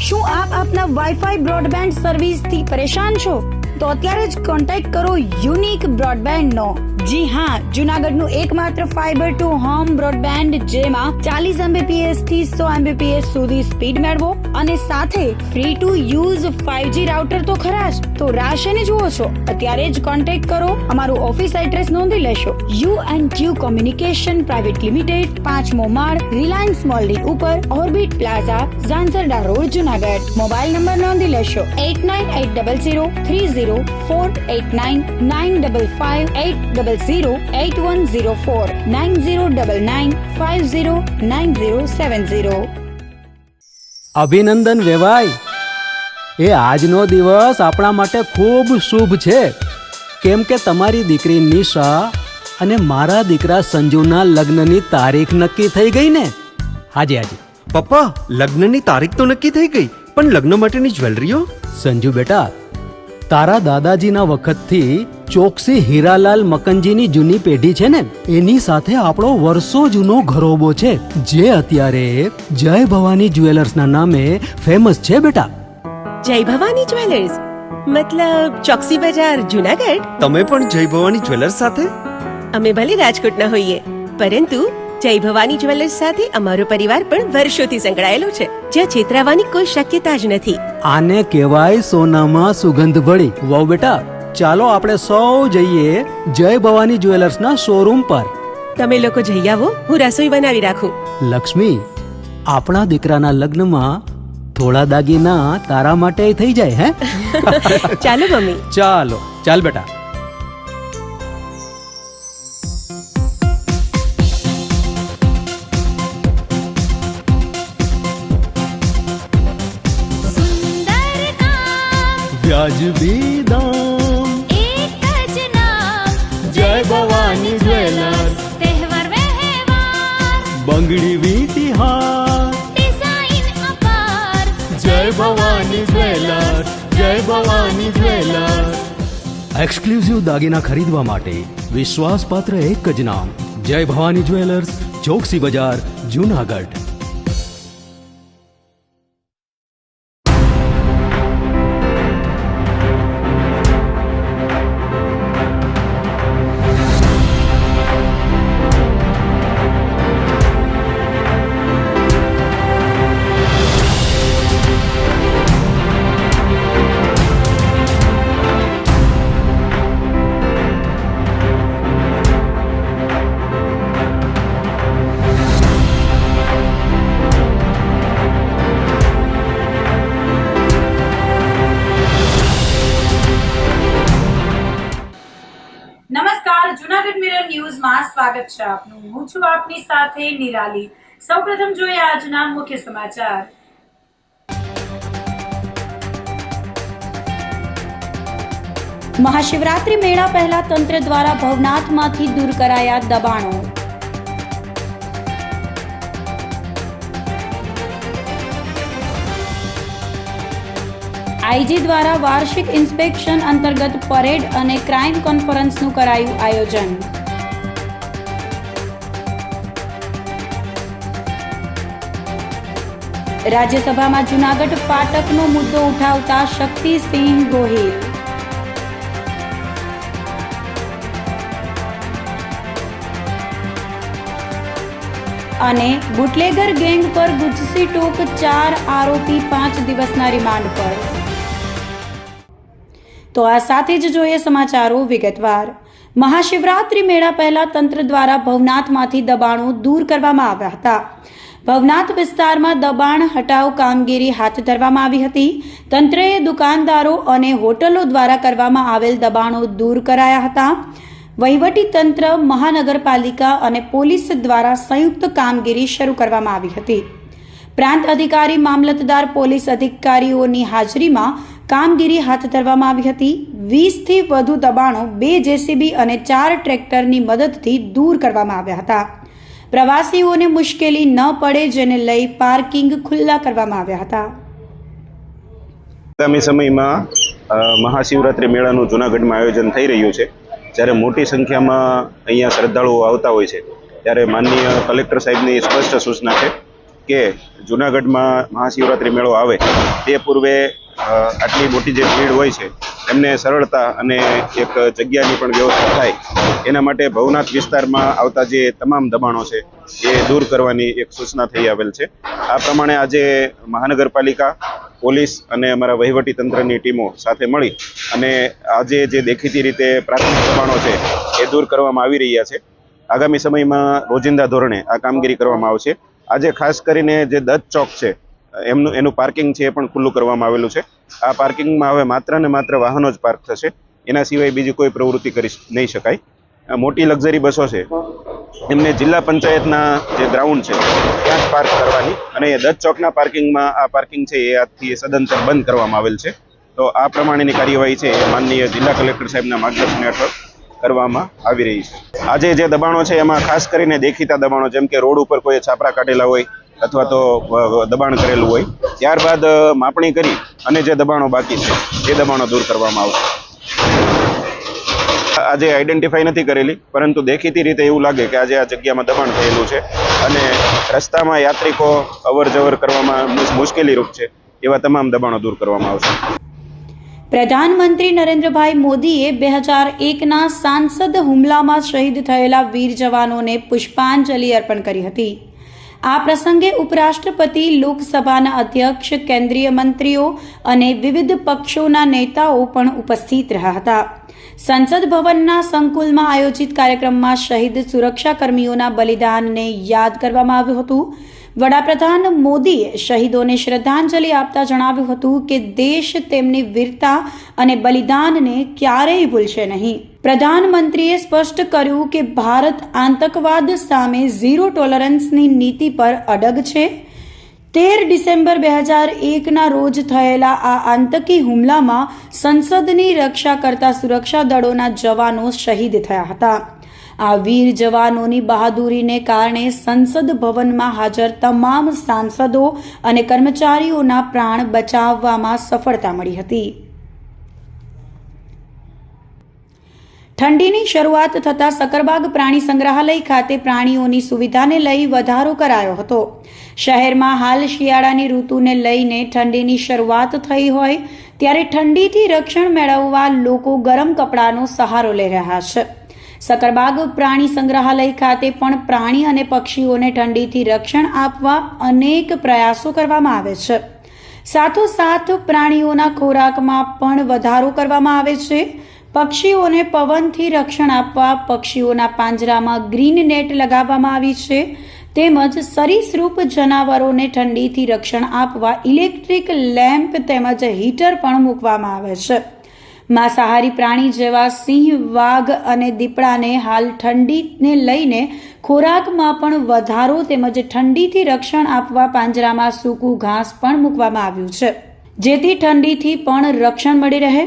શું આપ આપના વાઈફાઈ બ્રોડબેન્ડ સર્વિસથી પરેશાન છો? તો અત્યારે જ કોન્ટેક્ટ કરો યુનિક બ્રોડબેન્ડનો. જી હા, જૂનાગઢનું એકમાત્ર ફાઈબર ટુ હોમ બ્રોડબેન્ડ, જેમાં 40 Mbps થી 100 Mbps સુધી સ્પીડ મેળવો અને સાથે free to use 5G router તો ખરા જ. તો રાહ શેની જુઓ છો? અત્યારે જ કોન્ટેક્ટ કરો. અમારું ઓફિસ એડ્રેસ નોંધી લેશો. U&Q કોમ્યુનિકેશન પ્રાઇવેટ લિમિટેડ, 5મો માળ, રિલાયન્સ મોલની ઉપર, orbit plaza, Zanzarda road, Junagadh. Mobile number નોંધી લેશો 89800304899558008104 9099509070. અભિનંદન વેવાય. એ આજનો દિવસ આપણા માટે ખૂબ શુભ છે, કેમ કે તમારી દીકરી નિશા અને મારા દીકરા સંજુના લગ્નની તારીખ નક્કી થઈ ગઈ ને. હાજી હાજી પપ્પા, લગ્નની તારીખ તો નક્કી થઈ ગઈ, પણ લગ્ન માટેની જ્વેલરીઓ? સંજુ બેટા, તારા દાદાજીના વખતથી ચોકસી હીરાલાલ મકનજીની જૂની પેઢી છે ને, એની સાથે આપણો વર્ષો જૂનો ઘરોબો છે, જે અત્યારે જય ભવાની જ્વેલર્સના નામે ફેમસ છે બેટા. જય ભવાની જ્વેલર્સ મતલબ ચોકસી બજાર, જૂનાગઢ? તમે પણ જય ભવાની જ્વેલર્સ સાથે? અમે ભલે રાજકોટના હોઈએ, પરંતુ જય ભવાની જ્વેલર્સ સાથે અમારો પરિવાર પણ વર્ષોથી સંકળાયેલો છે, જ્યાં છેતરાવાની કોઈ શક્યતા જ નથી. આને કહેવાય સોનામાં સુગંધ ભળી. વાવ બેટા, ચાલો આપણે સૌ જઈએ જય ભવાની જ્વેલર્સના શોરૂમ પર. તમે લોકો જઈ આવો, હું રસોઈ બનાવી રાખું. લક્ષ્મી, આપણા દીકરાના લગ્નમાં થોડા દાગીના તારા માટે થઈ જાય. હે ચાલો મમ્મી. ચાલો ચાલ બેટા. વ્યાજબી દામ, એક જ નામ, જય ભવાની જ્વેલર્સ. તહેવાર વ્યવહાર, બંગડી વીંટી હાર, ડિઝાઇન અપાર, જય ભવાની જ્વેલર્સ, જય ભવાની જ્વેલર્સ. એક્સક્લુઝિવ દાગીના ખરીદવા માટે વિશ્વાસપાત્ર એક જ નામ, જય ભવાની જ્વેલર્સ, ચોકસી બજાર, જૂનાગઢ. નમસ્કાર, જૂનાગઢ મિરર ન્યૂઝમાં સ્વાગત છે આપનું. હું છું આપની સાથે નિરાલી. સૌપ્રથમ જોઈએ આજના મુખ્ય સમાચાર. મહાશિવરાત્રી મેળા પહેલા તંત્ર દ્વારા ભવનાથમાંથી દૂર કરાયા દબાણો. આઈજી દ્વારા વાર્ષિક ઇન્સ્પેક્શન અંતર્ગત પરેડ અને ક્રાઇમ કોન્ફરન્સનું કરાયું આયોજન. રાજ્યસભામાં જૂનાગઢ પાટકનો મુદ્દો ઉઠાવતા શક્તિસિંહ ગોહિલ. અને બુટલેગર ગેંગ પર ગુજસી ટોક, 4 આરોપી 5 દિવસના રિમાન્ડ પર. તો આ સાથે જ જોઈએ સમાચારો વિગતવાર. મહાશિવરાત્રી મેળા પહેલા તંત્ર દ્વારા ભવનાથમાંથી દબાણો દૂર કરવામાં આવ્યા હતા. ભવનાથ વિસ્તારમાં દબાણ હટાવ કામગીરી હાથ ધરવામાં આવી હતી. તંત્રએ દુકાનદારો અને હોટલો દ્વારા કરવામાં આવેલ દબાણો દૂર કરાયા હતા. વહીવટી તંત્ર, મહાનગરપાલિકા અને પોલીસ દ્વારા સંયુક્ત કામગીરી શરૂ કરવામાં આવી હતી. પ્રાંત અધિકારી, મામલતદાર, પોલીસ અધિકારીઓની હાજરીમાં કામગીરી હાથ ધરવામાં આવી હતી. 20થી વધુ દબાણો 2 જેસીબી અને 4 ટ્રેક્ટરની મદદથી દૂર કરવામાં આવ્યા હતા. પ્રવાસીઓને મુશ્કેલી ન પડે, જેને લઈ પાર્કિંગ ખુલ્લા કરવામાં આવ્યા હતા. આગામી સમયમાં મહાશિવરાત્રિ મેળાનું જૂનાગઢમાં આયોજન થઈ રહ્યું છે. જ્યારે મોટી સંખ્યામાં અહીંયા શ્રદ્ધાળુઓ આવતા હોય છે, ત્યારે માનનીય કલેક્ટર સાહેબની સ્પષ્ટ સૂચના છે કે જૂનાગઢમાં મહાશિવરાત્રિ મેળો આવે તે પૂર્વે આટલી મોટી જે ભીડ હોય છે એમને સરળતા અને એક જગ્યાની પણ વ્યવસ્થા થાય એના માટે ભવનાથ વિસ્તારમાં આવતા જે તમામ દબાણો છે એ દૂર કરવાની એક સૂચના થઈ આવેલ છે. આ પ્રમાણે આજે મહાનગરપાલિકા, પોલીસ અને અમારા વહીવટી તંત્રની ટીમો સાથે મળી અને આજે જે દેખીતી રીતે પ્રાથમિક દબાણો છે એ દૂર કરવામાં આવી રહ્યા છે. આગામી સમયમાં રોજિંદા ધોરણે આ કામગીરી કરવામાં આવશે. આજે ખાસ કરીને જે દત્ત ચોક છે એનું પાર્કિંગ છે એ પણ ખુલ્લું કરવામાં આવેલું છે. આ પાર્કિંગમાં હવે માત્ર ને માત્ર વાહનો જ પાર્ક થશે, એના સિવાય બીજી કોઈ પ્રવૃત્તિ કરી નહીં શકાય. મોટી લક્ઝરી બસો છે એમને જિલ્લા પંચાયતના જે ગ્રાઉન્ડ છે ત્યાં જ પાર્ક કરવાની અને દત્ત ચોકના પાર્કિંગમાં આ પાર્કિંગ છે એ આજથી સદંતર બંધ કરવામાં આવેલ છે. તો આ પ્રમાણેની કાર્યવાહી છે એ માનનીય જિલ્લા કલેક્ટર સાહેબના માર્ગદર્શન હેઠળ કરવામાં આવી રહી છે. આજે જે દબાણો છે એમાં ખાસ કરીને દેખીતા દબાણો, જેમ કે રોડ ઉપર કોઈ છાપરા કાઢેલા હોય અથવા તો દબાણ કરેલું હોય, ત્યારબાદ માપણી કરી અને જે દબાણો બાકી છે એ દબાણો દૂર કરવામાં આવશે. આજે આઈડેન્ટિફાઈ નથી કરેલી, પરંતુ દેખીતી રીતે એવું લાગે કે આજે આ જગ્યામાં દબાણ થયેલું છે અને રસ્તામાં યાત્રિકો અવર જવર કરવામાં મુશ્કેલીરૂપ છે એવા તમામ દબાણો દૂર કરવામાં આવશે. પ્રધાનમંત્રી નરેન્દ્રભાઈ મોદીએ 2001ના સાંસદ હુમલામાં શહીદ થયેલા વીર જવાનોને પુષ્પાંજલિ અર્પણ કરી હતી. આ પ્રસંગે ઉપરાષ્ટ્રપતિ, લોકસભાના અધ્યક્ષ, કેન્દ્રીય મંત્રીઓ અને વિવિધ પક્ષોના નેતાઓ પણ ઉપસ્થિત રહ્યા હતા. સંસદ ભવનના સંકુલમાં આયોજિત કાર્યક્રમમાં શહીદ સુરક્ષાકર્મીઓના બલિદાનને યાદ કરવામાં આવ્યું હતું. વડાપ્રધાન મોદીએ શહીદોને શ્રદ્ધાંજલિ આપતા જણાવ્યું હતું કે દેશ તેમની વીરતા અને બલિદાનને ક્યારેય ભૂલશે નહીં. પ્રધાનમંત્રીએ સ્પષ્ટ કર્યું કે ભારત આતંકવાદ સામે ઝીરો ટોલરન્સની નીતિ પર અડગ છે. 13 ડિસેમ્બર 2001ના રોજ થયેલા આ આતંકી હુમલામાં સંસદની રક્ષા કરતા સુરક્ષા દળોના જવાનો શહીદ થયા હતા. આ વીર જવાનોની બહાદુરીને કારણે સંસદ ભવનમાં હાજર તમામ સાંસદો અને કર્મચારીઓના પ્રાણ બચાવવામાં સફળતા મળી હતી. ઠંડીની શરૂઆત થતાં સકરબાગ પ્રાણી સંગ્રહાલય ખાતે પ્રાણીઓની સુવિધાને લઈ વધારો કરાયો હતો. શહેરમાં હાલ શિયાળાની ઋતુને લઈને ઠંડીની શરૂઆત થઈ હોય ત્યારે ઠંડીથી રક્ષણ મેળવવા લોકો ગરમ કપડાનો સહારો લઈ રહ્યા છે. સકરબાગ પ્રાણી સંગ્રહાલય ખાતે પણ પ્રાણી અને પક્ષીઓને ઠંડીથી રક્ષણ આપવા અનેક પ્રયાસો કરવામાં આવે છે. સાથોસાથ પ્રાણીઓના ખોરાકમાં પણ વધારો કરવામાં આવે છે. પક્ષીઓને પવનથી રક્ષણ આપવા પક્ષીઓના પાંજરામાં ગ્રીન નેટ લગાવવામાં આવી છે. તેમજ સરીસૃપ જાનવરોને ઠંડીથી રક્ષણ આપવા ઇલેક્ટ્રિક લેમ્પ તેમજ હીટર પણ મૂકવામાં આવે છે. માંસાહારી પ્રાણી જેવા સિંહ, વાઘ અને દીપડાને હાલ ઠંડીને લઈને ખોરાકમાં પણ વધારો તેમજ ઠંડીથી રક્ષણ આપવા પાંજરામાં સૂકું ઘાસ પણ મૂકવામાં આવ્યું છે, જેથી ઠંડીથી પણ રક્ષણ મળી રહે.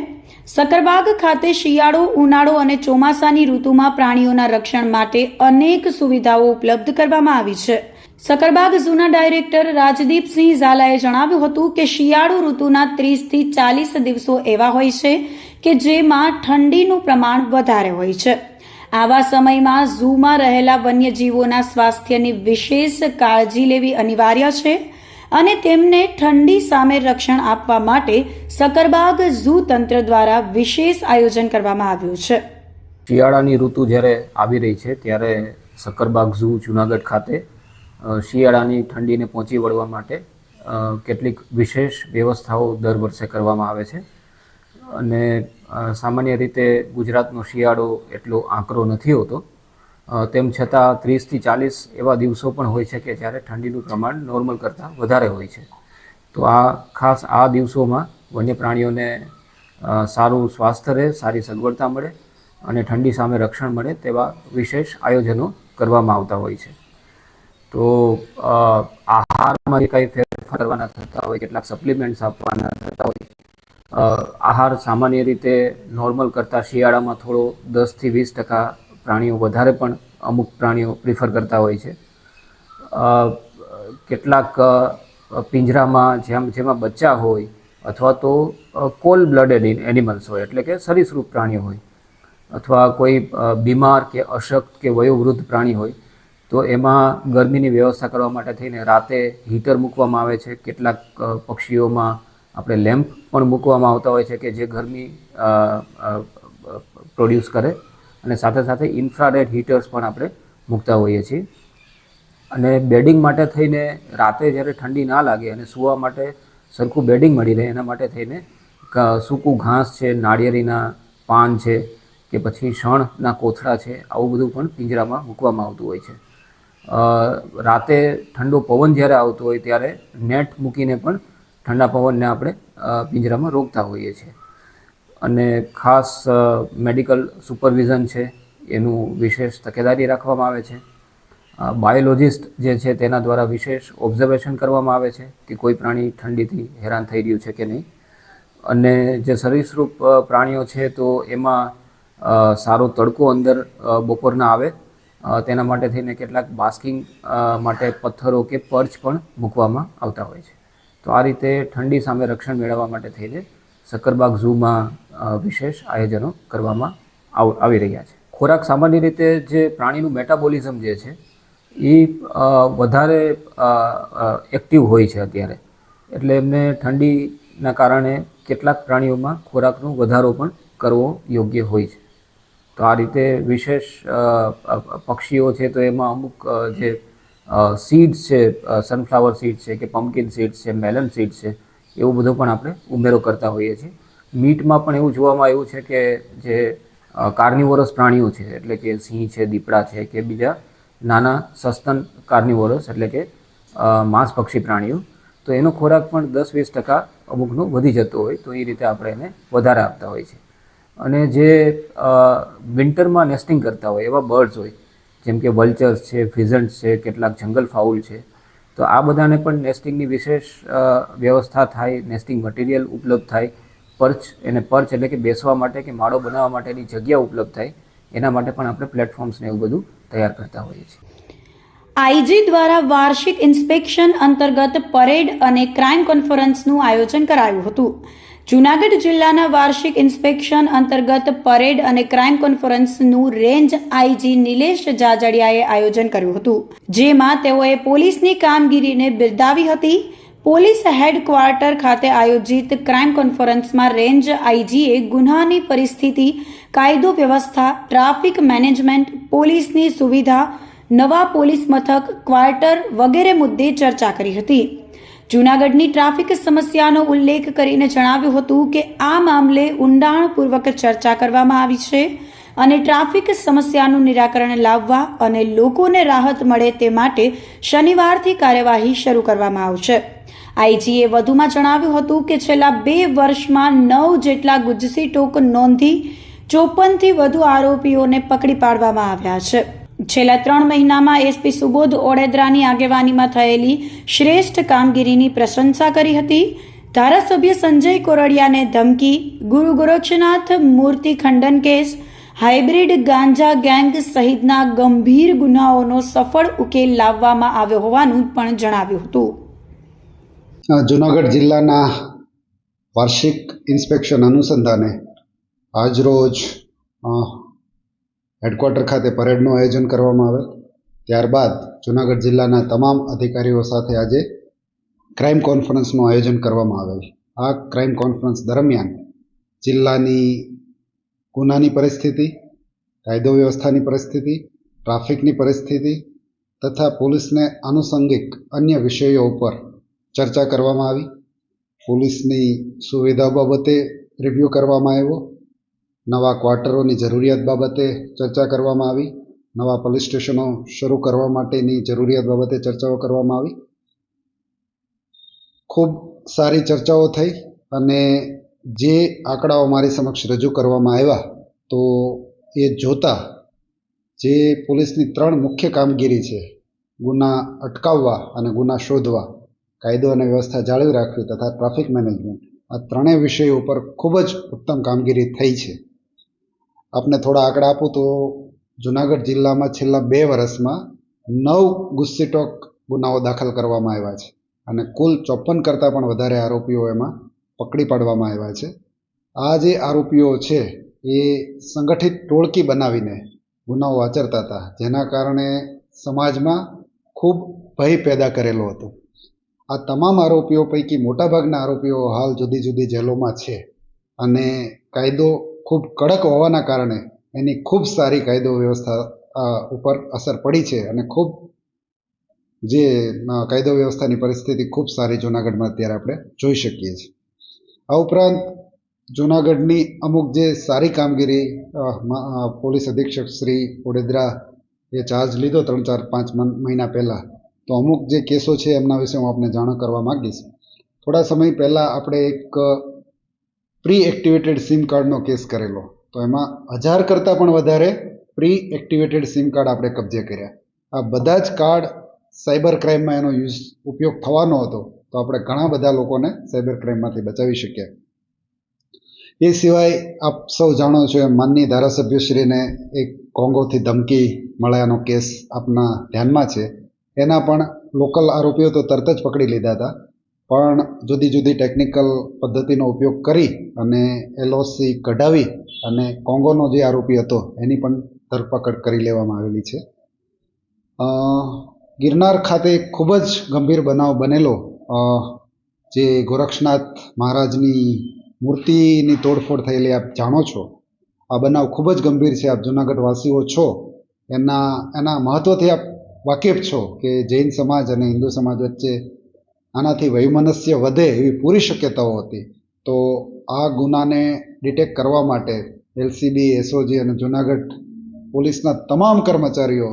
સકરબાગ ખાતે શિયાળો, ઉનાળો અને ચોમાસાની ઋતુમાં પ્રાણીઓના રક્ષણ માટે અનેક સુવિધાઓ ઉપલબ્ધ કરવામાં આવી છે. સકરબાગ ઝૂના ડાયરેક્ટર રાજદીપસિંહ ઝાલાએ જણાવ્યું હતું કે શિયાળુ ઋતુના 30 થી 40 દિવસો એવા હોય છે કે જેમાં ઠંડીનું પ્રમાણ વધારે હોય છે. આવા સમયમાં ઝૂમાં રહેલા વન્યજીવોના સ્વાસ્થ્યની વિશેષ કાળજી લેવી અનિવાર્ય છે અને તેમને ઠંડી સામે રક્ષણ આપવા માટે સકરબાગ ઝૂ તંત્ર દ્વારા વિશેષ આયોજન કરવામાં આવ્યું છે. શિયાળાની ઋતુ જ્યારે આવી રહી છે ત્યારે સકરબાગ ઝૂ જૂનાગઢ ખાતે શિયાળાની ઠંડીને પહોંચી વળવા માટે કેટલીક વિશેષ વ્યવસ્થાઓ દર વર્ષે કરવામાં આવે છે અને સામાન્ય રીતે ગુજરાતનો શિયાળો એટલો આકરો નથી હોતો, તેમ છતાં 30 થી 40 એવા દિવસો પણ હોય છે કે જ્યારે ઠંડીનું પ્રમાણ નોર્મલ કરતાં વધારે હોય છે. તો ખાસ આ દિવસોમાં વન્ય પ્રાણીઓને સારું સ્વાસ્થ્ય રહે, સારી સગવડતા મળે અને ઠંડી સામે રક્ષણ મળે તેવા વિશેષ આયોજનો કરવામાં આવતા હોય છે. તો આહારમાં જે કંઈ ફેરફાર કરવાના થતા હોય, કેટલાક સપ્લિમેન્ટ્સ આપવાના થતા હોય. આહાર સામાન્ય રીતે નોર્મલ કરતાં શિયાળામાં થોડો 10 થી 20% પ્રાણીઓ વધારે પણ અમુક પ્રાણીઓ પ્રિફર કરતા હોય છે. કેટલાક પિંજરામાં જેમાં બચ્ચા હોય અથવા તો કોલ્ડ બ્લડેડ એનિમલ્સ હોય, એટલે કે સરીસૃપ પ્રાણીઓ હોય અથવા કોઈ બીમાર કે અશક્ત કે વયોવૃદ્ધ પ્રાણી હોય તો એમાં ગરમીની વ્યવસ્થા કરવા માટે થઈને રાતે હીટર મૂકવામાં આવે છે. કેટલાક પક્ષીઓમાં આપણે લેમ્પ પણ મૂકવામાં આવતા હોય છે કે જે ગરમી પ્રોડ્યુસ કરે, અને સાથે સાથે ઇન્ફ્રારેડ હીટર્સ પણ આપણે મૂકતા હોઈએ છીએ. અને બેડિંગ માટે થઈને રાતે જ્યારે ઠંડી ના લાગે અને સૂવા માટે સરખું બેડિંગ મળી રહે એના માટે થઈને સૂકું ઘાસ છે, નાળિયેરીના પાન છે કે પછી શણના કોથળા છે, આવું બધું પણ પિંજરામાં મૂકવામાં આવતું હોય છે. રાતે ઠંડો પવન જ્યારે આવતો હોય ત્યારે નેટ મૂકીને પણ ઠંડા પવનને આપણે પિંજરામાં રોકતા હોઈએ છીએ. અને ખાસ મેડિકલ સુપરવિઝન છે એનું વિશેષ તકેદારી રાખવામાં આવે છે. બાયોલોજિસ્ટ જે છે તેના દ્વારા વિશેષ ઓબ્ઝર્વેશન કરવામાં આવે છે કે કોઈ પ્રાણી ઠંડીથી હેરાન થઈ રહ્યું છે કે નહીં. અને જે સરીસૃપ પ્રાણીઓ છે તો એમાં સારો તડકો અંદર બપોરના આવે તેના માટે થઈને કેટલાક બાસ્કિંગ માટે પથ્થરો કે પર્ચ પણ મૂકવામાં આવતા હોય છે. તો આ રીતે ઠંડી સામે રક્ષણ મેળવવા માટે થઈને સક્કરબાગ ઝૂમાં વિશેષ આયોજનો કરવામાં આવી રહ્યા છે. ખોરાક સામાન્ય રીતે જે પ્રાણીનું મેટાબોલિઝમ જે છે એ વધારે એક્ટિવ હોય છે અત્યારે, એટલે એમને ઠંડીના કારણે કેટલાક પ્રાણીઓમાં ખોરાકનો વધારો પણ કરવો યોગ્ય હોય છે. તો આ રીતે વિશેષ પક્ષીઓ છે તો એમાં અમુક જે સીડ્સ છે, સનફ્લાવર સીડ્સ છે કે પમ્પકિન સીડ્સ છે, મેલન સીડ્સ છે, એવું બધું પણ આપણે ઉમેરો કરતા હોઈએ છીએ. મીટમાં પણ એવું જોવામાં આવ્યું છે કે જે કાર્નિવોરસ પ્રાણીઓ છે એટલે કે સિંહ છે, દીપડા છે કે બીજા નાના સસ્તન કાર્નિવોરસ એટલે કે માંસભક્ષી પ્રાણીઓ, તો એનો ખોરાક પણ 10-20% અમુકનો વધી જતો હોય તો એ રીતે આપણે એને વધારે આપતા હોય છે. અને જે વિન્ટરમાં નેસ્ટિંગ કરતા હોય એવા બર્ડ્સ હોય જેમ કે વલ્ચર્સ છે, ફિઝન્ટ્સ છે, કેટલાક જંગલ ફાઉલ છે, તો આ બધાને પણ નેસ્ટિંગની વિશેષ વ્યવસ્થા થાય, નેસ્ટિંગ મટીરિયલ ઉપલબ્ધ થાય, પર્ચ એટલે કે બેસવા માટે કે માળો બનાવવા માટેની જગ્યા ઉપલબ્ધ થાય, એના માટે પણ આપણે પ્લેટફોર્મ્સને એવું બધું તૈયાર કરતા હોઈએ છીએ. આઈજી દ્વારા વાર્ષિક ઇન્સ્પેક્શન અંતર્ગત પરેડ અને ક્રાઇમ કોન્ફરન્સનું આયોજન કરાયું હતું. જૂનાગઢ જિલ્લાના વાર્ષિક ઇન્સ્પેક્શન અંતર્ગત પરેડ અને ક્રાઇમ કોન્ફરન્સનું રેન્જ આઈજી નિલેશ જાજડિયાએ આયોજન કર્યું હતું, જેમાં તેઓએ પોલીસની કામગીરીને બિરદાવી હતી. પોલીસ હેડક્વાર્ટર ખાતે આયોજિત ક્રાઇમ કોન્ફરન્સમાં રેન્જ આઈજીએ ગુનાની પરિસ્થિતિ, કાયદો વ્યવસ્થા, ટ્રાફિક મેનેજમેન્ટ, પોલીસની સુવિધા, નવા પોલીસ મથક, ક્વાર્ટર વગેરે મુદ્દે ચર્ચા કરી હતી. જૂનાગઢની ટ્રાફિક સમસ્યાનો ઉલ્લેખ કરીને જણાવ્યું હતું કે આ મામલે ઊંડાણપૂર્વક ચર્ચા કરવામાં આવી છે અને ટ્રાફિક સમસ્યાનું નિરાકરણ લાવવા અને લોકોને રાહત મળે તે માટે શનિવારથી કાર્યવાહી શરૂ કરવામાં આવશે. આઈજીએ વધુમાં જણાવ્યું હતું કે છેલ્લા 2 વર્ષમાં 9 જેટલા ગુજસી ટોક નોંધી 54થી વધુ આરોપીઓને પકડી પાડવામાં આવ્યા છે. છેલ્લા 3 મહિનામાં એસપી સુબોધ ઓડેદરાની આગેવાનીમાં થયેલી શ્રેષ્ઠ કામગીરીની પ્રશંસા કરી હતી. ધારાસભ્ય સંજય કોરડિયાને ધમકી, ગુરુ ગોરક્ષનાથ મૂર્તિ ખંડન કેસ, હાઇબ્રિડ ગાંજા ગેંગ સહિતના ગંભીર ગુનાઓનો સફળ ઉકેલ લાવવામાં આવ્યો હોવાનું પણ જણાવ્યું હતું. જૂનાગઢ જિલ્લાના વાર્ષિક ઇન્સ્પેક્શન અનુસંધાને આજરોજ હેડક્વાર્ટર ખાતે પરેડનું આયોજન કરવામાં આવેલ. ત્યારબાદ જૂનાગઢ જિલ્લાના તમામ અધિકારીઓ સાથે આજે ક્રાઇમ કોન્ફરન્સનું આયોજન કરવામાં આવેલ. આ ક્રાઇમ કોન્ફરન્સ દરમિયાન જિલ્લાની ગુનાની પરિસ્થિતિ, કાયદો વ્યવસ્થાની પરિસ્થિતિ, ટ્રાફિકની પરિસ્થિતિ તથા પોલીસને આનુષંગિક અન્ય વિષયો ઉપર ચર્ચા કરવામાં આવી. પોલીસની સુવિધા બાબતે રિવ્યૂ કરવામાં આવ્યો. નવા ક્વાર્ટરોની જરૂરિયાત બાબતે ચર્ચા કરવામાં આવી. નવા પોલીસ સ્ટેશનો શરૂ કરવા માટેની જરૂરિયાત બાબતે ચર્ચાઓ કરવામાં આવી. ખૂબ સારી ચર્ચાઓ થઈ અને જે આંકડાઓ મારી સમક્ષ રજૂ કરવામાં આવ્યા તો એ જોતાં જે પોલીસની 3 મુખ્ય કામગીરી છે, ગુના અટકાવવા અને ગુના શોધવા, કાયદો અને વ્યવસ્થા જાળવી રાખવી તથા ટ્રાફિક મેનેજમેન્ટ, આ 3 વિષયો ઉપર ખૂબ જ ઉત્તમ કામગીરી થઈ છે. આપને થોડા આંકડા આપું તો જૂનાગઢ જિલ્લામાં છેલ્લા 2 વર્ષમાં 9 ગુસ્સીટોક ગુનાઓ દાખલ કરવામાં આવ્યા છે અને કુલ 54 કરતાં પણ વધારે આરોપીઓ એમાં પકડી પાડવામાં આવ્યા છે. આ જે આરોપીઓ છે એ સંગઠિત ટોળકી બનાવીને ગુનાઓ આચરતા હતા, જેના કારણે સમાજમાં ખૂબ ભય પેદા કરેલો હતો. આ તમામ આરોપીઓ પૈકી મોટાભાગના આરોપીઓ હાલ જુદી જુદી જેલોમાં છે અને કાયદો ખૂબ કડક હોવાના કારણે એની ખૂબ સારી કાયદો વ્યવસ્થા ઉપર અસર પડી છે અને ખૂબ જે કાયદો વ્યવસ્થાની પરિસ્થિતિ ખૂબ સારી જૂનાગઢમાં અત્યારે આપણે જોઈ શકીએ છીએ. આ ઉપરાંત જૂનાગઢની અમુક જે સારી કામગીરી પોલીસ અધિક્ષક શ્રી ઓડેદરા એ ચાર્જ લીધો 3-4-5 મહિના પહેલાં, તો અમુક જે કેસો છે એમના વિશે હું આપને જાણ કરવા માગીશ. થોડા સમય પહેલાં આપણે એક પ્રી એક્ટિવેટેડ સિમ કાર્ડનો કેસ કરેલો, તો એમાં 1000 કરતાં પણ વધારે પ્રી એક્ટિવેટેડ સિમ કાર્ડ આપણે કબજે કર્યા. આ બધા જ કાર્ડ સાયબર ક્રાઇમમાં એનો ઉપયોગ થવાનો હતો, તો આપણે ઘણા બધા લોકોને સાયબર ક્રાઇમમાંથી બચાવી શક્યા. એ સિવાય આપ સૌ જાણો છો એમ માનનીય ધારાસભ્યશ્રીને એક કોંગોથી ધમકી મળ્યાનો કેસ આપના ધ્યાનમાં છે. એના પણ લોકલ આરોપીઓ તો તરત જ પકડી લીધા હતા, પણ જુદી જુદી ટેકનિકલ પદ્ધતિનો ઉપયોગ કરી અને LOC કઢાવી અને કોંગોનો જે આરોપી હતો એની પણ ધરપકડ કરી લેવામાં આવેલી છે. ગિરનાર ખાતે ખૂબ જ ગંભીર બનાવ બનેલો, જે ગોરક્ષનાથ મહારાજની મૂર્તિની તોડફોડ થયેલી આપ જાણો છો. આ બનાવ ખૂબ જ ગંભીર છે. આપ જૂનાગઢ વાસીઓ છો, એના મહત્ત્વથી આપ વાકેફ છો કે જૈન સમાજ અને હિન્દુ સમાજ વચ્ચે આનાથી વૈમનસ્ય વધે એવી પૂરી શક્યતાઓ હતી. તો આ ગુનાને ડિટેક્ટ કરવા માટે LCB, SOG અને જૂનાગઢ પોલીસના તમામ કર્મચારીઓ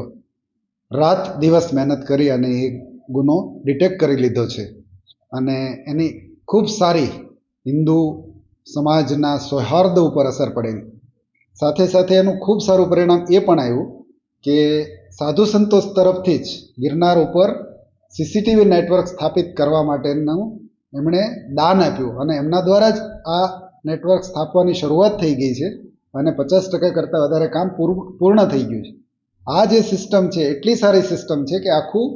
રાત દિવસ મહેનત કરી અને એ ગુનો ડિટેક્ટ કરી લીધો છે અને એની ખૂબ સારી હિન્દુ સમાજના સૌહાર્દ ઉપર અસર પડેલી. સાથે સાથે એનું ખૂબ સારું પરિણામ એ પણ આવ્યું કે સાધુ સંતોષ તરફથી જ ગિરનાર ઉપર CCTV નેટવર્ક સ્થાપિત કરવા માટેનું એમણે દાન આપ્યું અને એમના દ્વારા જ આ નેટવર્ક સ્થાપવાની શરૂઆત થઈ ગઈ છે અને 50% કરતાં વધારે કામ પૂર્ણ થઈ ગયું છે. આ જે સિસ્ટમ છે એટલી સારી સિસ્ટમ છે કે આખું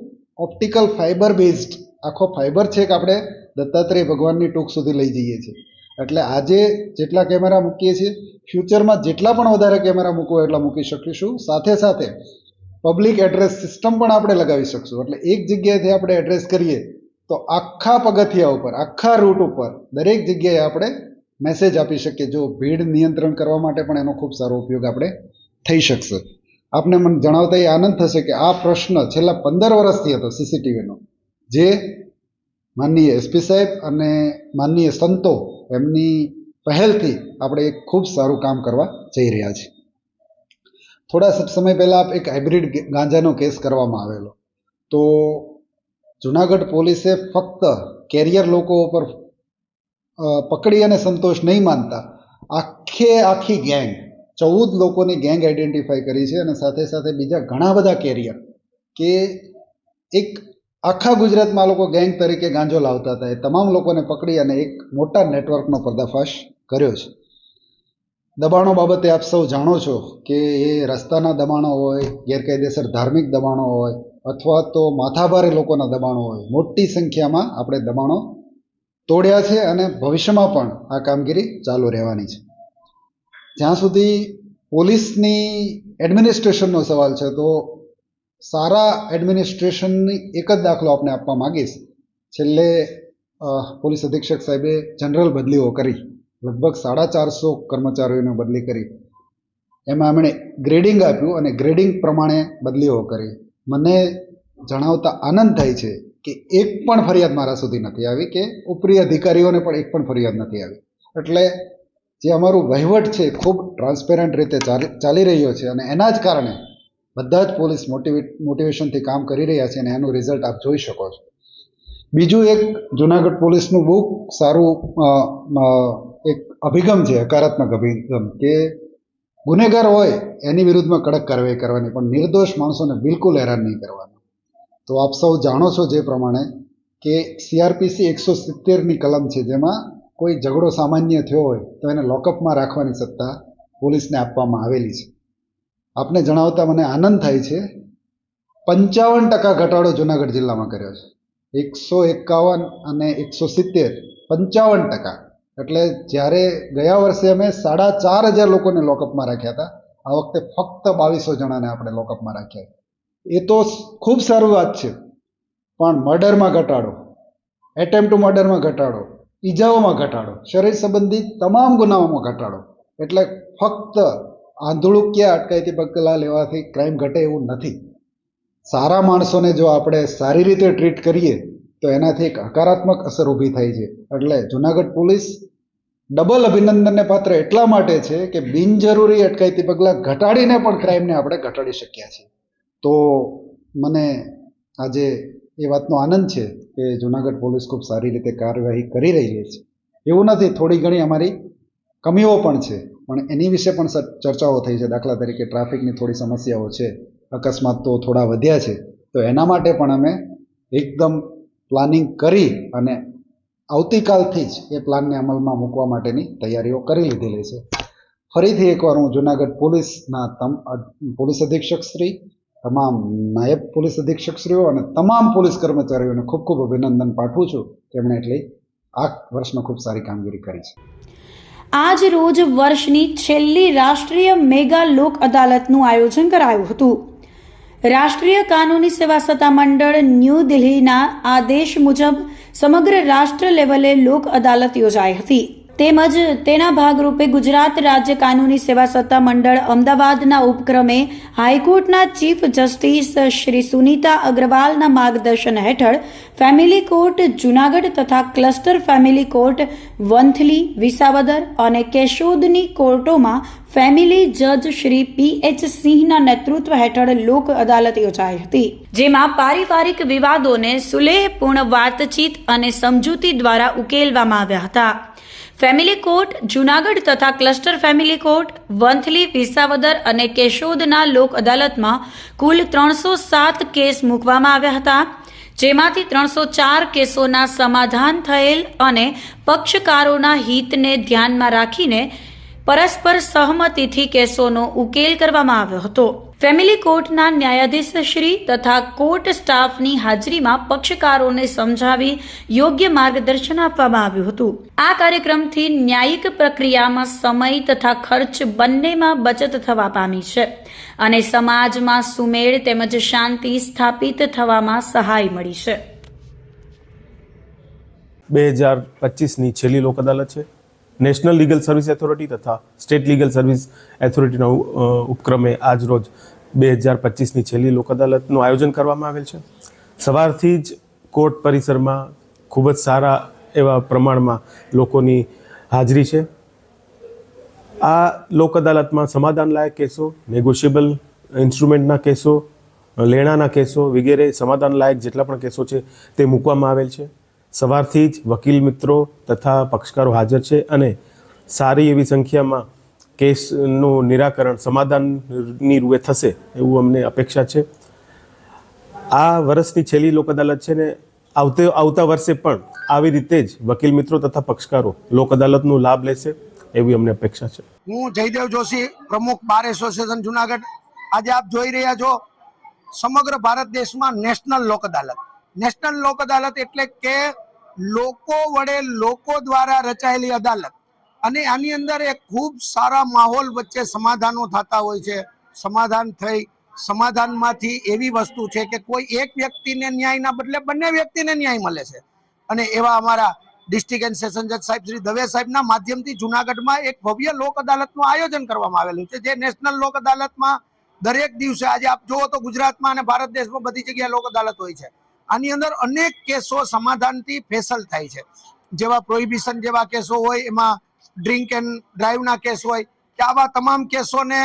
ઓપ્ટિકલ ફાઇબર બેઝડ આખો ફાઇબર છે કે આપણે દત્તાત્રેય ભગવાનની ટૂંક સુધી લઈ જઈએ છીએ. એટલે આજે જેટલા કેમેરા મૂકીએ છીએ, ફ્યુચરમાં જેટલા પણ વધારે કેમેરા મૂકવો એટલા મૂકી શકીશું. સાથે સાથે પબ્લિક એડ્રેસ સિસ્ટમ પણ આપણે લગાવી શકશું. એટલે એક જગ્યાએથી આપણે એડ્રેસ કરીએ તો આખા પગથિયા ઉપર, આખા રૂટ ઉપર દરેક જગ્યાએ આપણે મેસેજ આપી શકીએ. જો ભીડ નિયંત્રણ કરવા માટે પણ એનો ખૂબ સારો ઉપયોગ આપણે થઈ શકશે. આપને મને જણાવતા એ આનંદ થશે કે આ પ્રશ્ન છેલ્લા 15 વર્ષથી હતો CCTVનો, જે માનનીય SP સાહેબ અને માનનીય સંતો એમની પહેલથી આપણે એક ખૂબ સારું કામ કરવા જઈ રહ્યા છીએ. થોડા સમય પહેલાં એક હાઇબ્રિડ ગાંજાનો કેસ કરવામાં આવેલો, તો જૂનાગઢ પોલીસે ફક્ત કેરિયર લોકો ઉપર પકડી અને સંતોષ નહીં માનતા આખી ગેંગ 14 લોકોની ગેંગ આઈડેન્ટિફાઈ કરી છે અને સાથે સાથે બીજા ઘણા બધા કેરિયર કે એક આખા ગુજરાતમાં લોકો ગેંગ તરીકે ગાંજો લાવતા હતા. એ તમામ લોકોને પકડી અને એક મોટા નેટવર્કનો પર્દાફાશ કર્યો છે. દબાણો બાબતે આપ સૌ જાણો છો કે એ રસ્તાના દબાણો હોય, ગેરકાયદેસર ધાર્મિક દબાણો હોય અથવા તો માથાભારે લોકોના દબાણો હોય, મોટી સંખ્યામાં આપણે દબાણો તોડ્યા છે અને ભવિષ્યમાં પણ આ કામગીરી ચાલુ રહેવાની છે. જ્યાં સુધી પોલીસની એડમિનિસ્ટ્રેશનનો સવાલ છે, તો સારા એડમિનિસ્ટ્રેશનની એક જ દાખલો આપને આપવા માગીશ. છેલ્લે પોલીસ અધિક્ષક સાહેબે જનરલ બદલીઓ કરી, લગભગ 450 કર્મચારીઓને બદલી કરી. એમાં એમણે ગ્રેડિંગ આપ્યું અને ગ્રેડિંગ પ્રમાણે બદલીઓ કરી. મને જણાવતા આનંદ થાય છે કે એક પણ ફરિયાદ મારા સુધી નથી આવી કે ઉપરી અધિકારીઓને પણ એક પણ ફરિયાદ નથી આવી. એટલે જે અમારું વહીવટ છે ખૂબ ટ્રાન્સપેરન્ટ રીતે ચાલી રહ્યો છે અને એના જ કારણે બધા જ પોલીસ મોટિવેશનથી કામ કરી રહ્યા છે અને એનું રિઝલ્ટ આપ જોઈ શકો છો. બીજું એક જૂનાગઢ પોલીસનું બહુ સારું એક અભિગમ છે, હકારાત્મક અભિગમ, કે ગુનેગાર હોય એની વિરુદ્ધમાં કડક કાર્યવાહી કરવાની, પણ નિર્દોષ માણસોને બિલકુલ હેરાન નહીં કરવાનું. તો આપ સૌ જાણો છો જે પ્રમાણે કે CRPC 170ની કલમ છે, જેમાં કોઈ ઝઘડો સામાન્ય થયો હોય તો એને લોકઅપમાં રાખવાની સત્તા પોલીસને આપવામાં આવેલી છે. આપને જણાવતા મને આનંદ થાય છે, 55% ઘટાડો જૂનાગઢ જિલ્લામાં કર્યો છે. 151 અને 170, 55%. એટલે જ્યારે ગયા વર્ષે અમે 4500 લોકોને લોકઅપમાં રાખ્યા હતા, આ વખતે ફક્ત 2200 જણાને આપણે લોકઅપમાં રાખ્યા. એ તો ખૂબ સારી વાત છે, પણ મર્ડરમાં ઘટાડો, એટેમ્પ ટુ મર્ડરમાં ઘટાડો, ઈજાઓમાં ઘટાડો, શરીર સંબંધિત તમામ ગુનાઓમાં ઘટાડો. એટલે ફક્ત આંધળું કે અટકાયતી પગલાં લેવાથી ક્રાઇમ ઘટે એવું નથી. સારા માણસોને જો આપણે સારી રીતે ટ્રીટ કરીએ તો એનાથી એક હકારાત્મક અસર ઊભી થાય છે. એટલે જુનાગઢ પોલીસ ડબલ અભિનંદનને પાત્ર એટલા માટે છે કે બિનજરૂરી અટકાયતી પગલાં ઘટાડીને પણ ક્રાઇમને આપણે ઘટાડી શક્યા છીએ. તો મને આજે એ વાતનો આનંદ છે કે જુનાગઢ પોલીસ ખૂબ સારી રીતે કાર્યવાહી કરી રહી છે. એવું નથી, થોડી ઘણી અમારી કમીઓ પણ છે, પણ એની વિશે પણ ચર્ચાઓ થઈ છે. દાખલા તરીકે ટ્રાફિકની થોડી સમસ્યાઓ છે, અકસ્માતો થોડા વધ્યા છે, તો એના માટે પણ અમે એકદમ પ્લાનિંગ કરી અને આવતીકાલથી જ એ પ્લાનને અમલમાં મૂકવા માટેની તૈયારીઓ કરી લીધેલી છે. ફરીથી એકવાર હું જુનાગઢ પોલીસના પોલીસ અધિક્ષક શ્રી, તમામ નાયબ પોલીસ અધિક્ષકશ્રીઓ અને તમામ પોલીસ કર્મચારીઓને ખૂબ ખૂબ અભિનંદન પાઠવું છું કે એમણે એટલી આ વર્ષમાં ખૂબ સારી કામગીરી કરી છે. આજ રોજ વર્ષની છેલ્લી રાષ્ટ્રીય મેગા લોક અદાલતનું આયોજન કરાયું હતું. રાષ્ટ્રીય કાનૂની સેવા સત્તા મંડળ ન્યૂ દિલ્હીના આદેશ મુજબ સમગ્ર રાષ્ટ્ર લેવલે લોક અદાલત યોજાઈ હતી. તેમજ તેના ભાગરૂપે ગુજરાત રાજ્ય કાનૂની સેવા સત્તા મંડળ અમદાવાદના ઉપક્રમે હાઈકોર્ટના ચીફ જસ્ટિસ શ્રી સુનીતા અગ્રવાલના માર્ગદર્શન હેઠળ ફેમિલી કોર્ટ જૂનાગઢ તથા cluster family court Vanthali, Visavadar અને કેશોદની કોર્ટોમાં ફેમિલી જજ શ્રી પી.એચ. સિંહના નેતૃત્વ હેઠળ લોક અદાલત યોજાઈ હતી, જેમાં પારિવારિક વિવાદોને સુલેહપૂર્ણ વાતચીત અને સમજૂતી દ્વારા ઉકેલવામાં આવ્યા હતા. ફેમિલી કોર્ટ જૂનાગઢ તથા cluster family court Vanthali, Visavadar અને કેશોદના લોક અદાલતમાં કુલ 307 કેસ મૂકવામાં આવ્યા હતા, જેમાંથી 304 કેસોના સમાધાન થયેલ અને પક્ષકારોના હિતને ધ્યાનમાં રાખીને પરસ્પર સહમતિથી કેસોનો ઉકેલ કરવામાં આવ્યો હતો. ફેમિલી કોર્ટના ન્યાયાધીશ શ્રી તથા કોર્ટ સ્ટાફની હાજરીમાં પક્ષકારોને સમજાવી યોગ્ય માર્ગદર્શન આપવામાં આવ્યું હતું. આ કાર્યક્રમથી ન્યાયિક પ્રક્રિયામાં સમય તથા ખર્ચ બંનેમાં બચત થવા પામી છે અને સમાજમાં સુમેળ તેમજ શાંતિ સ્થાપિત થવામાં સહાય મળી છે. 2025ની છેલ્લી લોક અદાલત છે. નેશનલ લીગલ સર્વિસ ઓથોરિટી તથા સ્ટેટ લીગલ સર્વિસ ઓથોરિટીના ઉપક્રમે આજ રોજ 2025ની છેલ્લી લોક અદાલતનું આયોજન કરવામાં આવેલ છે. સવારથી જ કોર્ટ પરિસરમાં ખૂબ જ સારા એવા પ્રમાણમાં લોકોની હાજરી છે. આ લોક અદાલતમાં સમાધાન લાયક કેસો, નેગોશિયેબલ ઇન્સ્ટ્રુમેન્ટના કેસો, લેણાના કેસો વગેરે સમાધાન લાયક જેટલા પણ કેસો છે તે મૂકવામાં આવેલ છે. સવારથી જ વકીલ મિત્રો તથા પક્ષકારો હાજર છે અને સારી એવી સંખ્યામાં કેસનું નિરાકરણ સમાધાનની રૂએ થશે એવું અમને અપેક્ષા છે. આ વર્ષની છેલ્લી લોક અદાલત છે ને આવતા વર્ષે પણ આવી રીતે જ વકીલ મિત્રો તથા પક્ષકારો લોક અદાલતનો લાભ લેશે એવી અમને અપેક્ષા છે. હું જયદેવ જોશી, પ્રમુખ બાર એસોસિએશન જુનાગઢ. આજે આપ જોઈ રહ્યા છો સમગ્ર ભારત દેશમાં નેશનલ લોક અદાલત. નેશનલ લોક અદાલત એટલે કે લોકો વડે લોકો દ્વારા રચાયેલી અદાલત, અને આની અંદર એક ખૂબ સારા માહોલ વચ્ચે સમાધાનો થતા હોય છે. સમાધાન થઈ સમાધાનમાંથી એવી વસ્તુ છે કે કોઈ એક વ્યક્તિને ન્યાયના બદલે બંને વ્યક્તિને ન્યાય મળે છે. અને એવા અમારા ડિસ્ટ્રિક્ટ એન્ડ સેશન જજ સાહેબ શ્રી દવે સાહેબના માધ્યમથી જુનાગઢમાં એક ભવ્ય લોક અદાલતનું આયોજન કરવામાં આવેલું છે. જે નેશનલ લોક અદાલતમાં દરેક દિવસે આજે આપ જુઓ તો ગુજરાતમાં અને ભારત દેશમાં બધી જગ્યાએ લોક અદાલત હોય છે. આની અંદર અનેક કેસો સમાધાનથી ફેસલ થાય છે. જેવા પ્રોહિબિશન જેવા કેસો હોય, એમાં ડ્રિંક એન્ડ ડ્રાઈવના કેસ હોય કે આવા તમામ કેસોને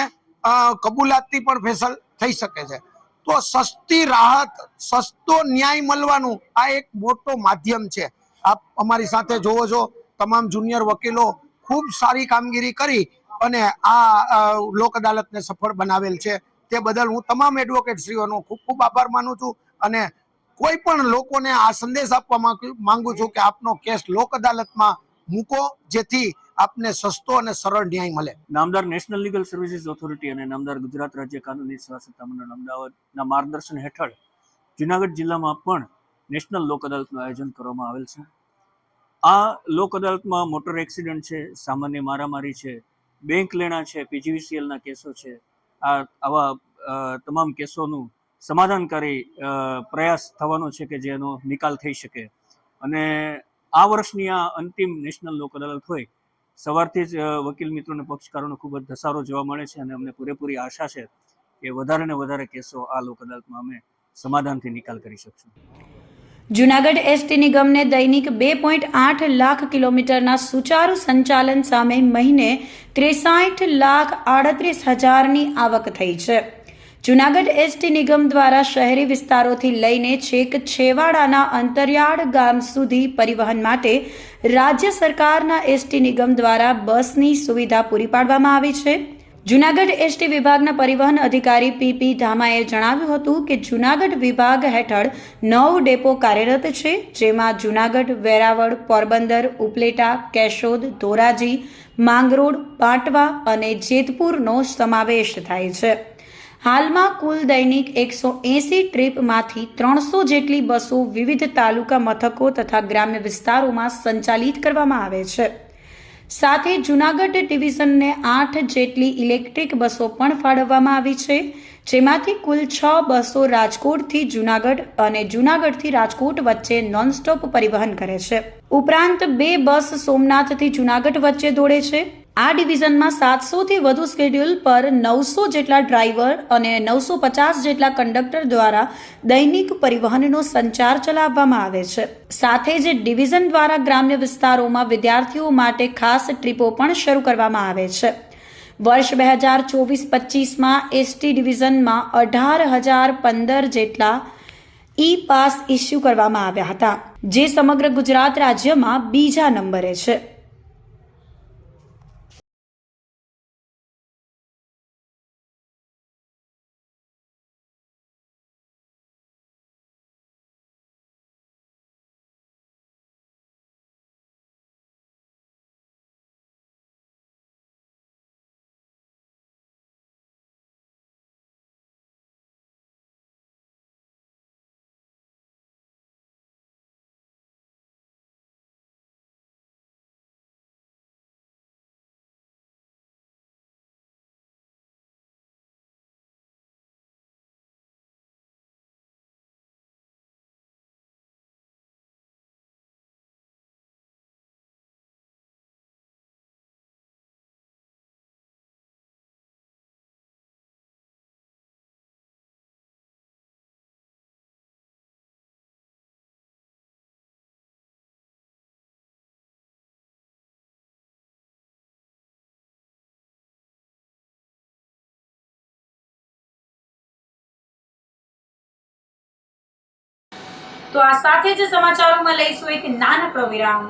કબૂલાતથી પણ ફેસલ થઈ શકે છે. તો સસ્તી રાહત, સસ્તો ન્યાય મળવાનું આ એક મોટો માધ્યમ છે. આપ અમારી સાથે જોવો છો, તમામ જુનિયર વકીલો ખૂબ સારી કામગીરી કરી અને આ લોક અદાલતને સફળ બનાવેલ છે. તે બદલ હું તમામ એડવોકેટશ્રીઓનો ખૂબ ખૂબ આભાર માનું છું અને કોઈ પણ લોકોને આ સંદેશ આપવા માંગુ છું કે આપનો કેસ લોક અદાલતમાં મૂકો, જેથી આપને સસ્તો અને સરળ ન્યાય મળે. નામદાર નેશનલ લીગલ સર્વિસીસ ઓથોરિટી અને નામદાર ગુજરાત રાજ્ય કાનૂની સેવા સત્તા મંડળ અમદાવાદના માર્ગદર્શન હેઠળ જુનાગઢ જિલ્લામાં પણ નેશનલ લોક અદાલતનું આયોજન કરવામાં આવેલ છે. આ લોક અદાલતમાં મોટર એક્સિડન્ટ છે, સામાન્ય મારામારી છે, બેંક લેણા છે, પીજીવીસીએલના કેસો છે, આવા તમામ કેસોનું સમાધાનકારી પ્રયાસ થવાનો છે કે જેનો નિકાલ થઈ શકે. અને આ વર્ષની આ અંતિમ નેશનલ લોક અદાલત હોય, સવારથી જ વકીલ મિત્રો અને પક્ષકારોનો ખૂબ જ ધસારો જોવા મળે છે અને અમને પૂરેપૂરી આશા છે કે વધારે ને વધારે કેસો આ લોક અદાલતમાં અમે સમાધાનથી નિકાલ કરી શકશું. જૂનાગઢ એસટી નિગમને દૈનિક 2.8 લાખ કિલોમીટરના સુચારુ સંચાલન સામે મહિને 63,38,000ની આવક થઈ છે. જૂનાગઢ એસટી નિગમ દ્વારા શહેરી વિસ્તારોથી લઈને છેક છેવાડાના અંતરિયાળ ગામ સુધી પરિવહન માટે રાજ્ય સરકારના એસટી નિગમ દ્વારા બસની સુવિધા પૂરી પાડવામાં આવી છે. જૂનાગઢ એસટી વિભાગના પરિવહન અધિકારી પીપી ધામાએ જણાવ્યું હતું કે જૂનાગઢ વિભાગ હેઠળ 9 ડેપો કાર્યરત છે, જેમાં જૂનાગઢ, વેરાવળ, પોરબંદર, ઉપલેટા, કેશોદ, ધોરાજી, માંગરોળ, પાટવા અને જેતપુરનો સમાવેશ થાય છે. હાલમાં કુલ દૈનિક 180 ટ્રીપમાંથી 300 જેટલી બસો વિવિધ તાલુકા મથકો તથા ગ્રામ્ય વિસ્તારોમાં સંચાલિત કરવામાં આવે છે. સાથે જૂનાગઢ ડિવિઝનને 8 જેટલી ઇલેક્ટ્રિક બસો પણ ફાળવવામાં આવી છે, જેમાંથી કુલ 6 બસો રાજકોટથી જૂનાગઢ અને જૂનાગઢથી રાજકોટ વચ્ચે નોનસ્ટોપ પરિવહન કરે છે. ઉપરાંત 2 બસ સોમનાથથી જૂનાગઢ વચ્ચે દોડે છે. આ ડિવિઝનમાં 700થી વધુ શેડ્યુલ પર 900 જેટલા ડ્રાઈવર અને 950 જેટલા કંડક્ટર દ્વારા દૈનિક પરિવહનનો સંચાર ચલાવવામાં આવે છે. સાથે જ ડિવિઝન દ્વારા ગ્રામ્ય વિસ્તારોમાં વિદ્યાર્થીઓ માટે ખાસ ટ્રીપો પણ શરૂ કરવામાં આવે છે. વર્ષ 2024-25માં એસટી ડિવિઝનમાં 18,015 જેટલા ઈ પાસ ઇસ્યુ કરવામાં આવ્યા હતા, જે સમગ્ર ગુજરાત રાજ્યમાં બીજા નંબરે છે. તો આ સાથે જ સમાચારોમાં લઈશું એક નાનકડો વિરામ.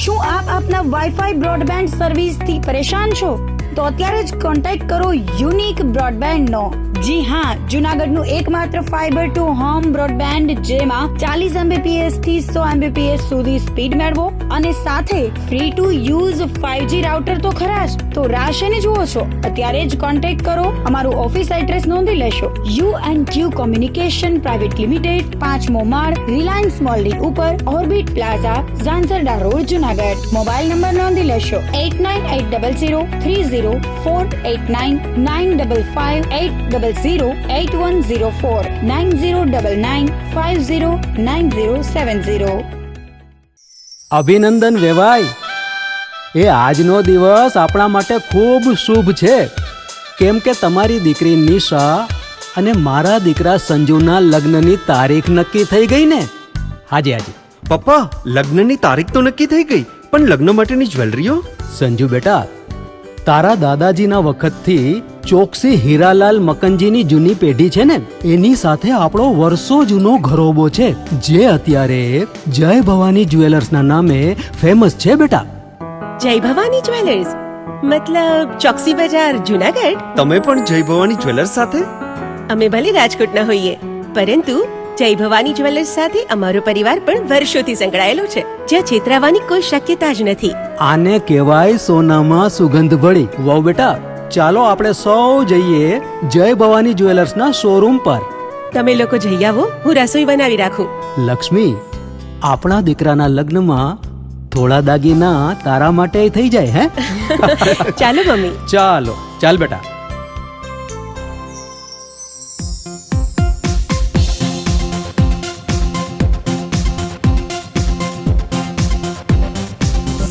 શું આપ આપના વાઈફાઈ બ્રોડબેન્ડ સર્વિસથી પરેશાન છો? તો અત્યારે જ કોન્ટેક્ટ કરો યુનિક બ્રોડબેન્ડનો. જી હા, જૂનાગઢનું એકમાત્ર ફાઈબર ટુ હોમ બ્રોડબેન્ડ, જેમાં 40 Mbps થી 100 Mbps સુધી સ્પીડ મેળવો અને સાથે free to use 5G router તો ખરા જ. તો રાહ શેની જુઓ છો? અત્યારે જ કોન્ટેક્ટ કરો. અમારું ઓફિસ એડ્રેસ નોંધી લેશો. U&Q કોમ્યુનિકેશન પ્રાઇવેટ લિમિટેડ, 5મો માળ, રિલાયન્સ મોલની ઉપર, orbit plaza, Zanzarda road, Junagadh. Mobile number નોંધી લેશો 89803048995580808104 9099509070. અભિનંદન વેવાય. એ આજનો દિવસ આપણા માટે ખૂબ શુભ છે, કેમ કે તમારી દીકરી નિશા અને મારા દીકરા સંજુના લગ્નની તારીખ નક્કી થઈ ગઈ ને. હાજી હાજી પપ્પા, લગ્નની તારીખ તો નક્કી થઈ ગઈ, પણ લગ્ન માટેની જ્વેલરીઓ? સંજુ બેટા, તારા દાદાજીના વખતથી ચોકસી હીરાલાલ મકનજીની જૂની પેઢી છે ને, એની સાથે આપણો વર્ષો જૂનો ઘરોબો છે, જે અત્યારે જય ભવાની જ્વેલર્સના નામે ફેમસ છે બેટા. જય ભવાની જ્વેલર્સ મતલબ ચોકસી બજાર, જૂનાગઢ? તમે પણ જય ભવાની જ્વેલર્સ સાથે? અમે ભલે રાજકોટના હોઈએ, પરંતુ જય ભવાની જ્વેલર્સ સાથે અમારો પરિવાર પણ વર્ષોથી સંકળાયેલો છે, જ્યાં છેતરાવાની કોઈ શક્યતા જ નથી. આને કહેવાય સોનામાં સુગંધ ભળી. વહુ બેટા, ચાલો આપણે સૌ જઈએ જય ભવાની જ્વેલર્સના શોરૂમ પર. તમે લોકો જઈ આવો, હું રસોઈ બનાવી રાખું. લક્ષ્મી, આપણા દીકરાના લગ્નમાં થોડા દાગીના તારા માટે થઈ જાય. હે ચાલો મમ્મી. ચાલો ચાલ બેટા.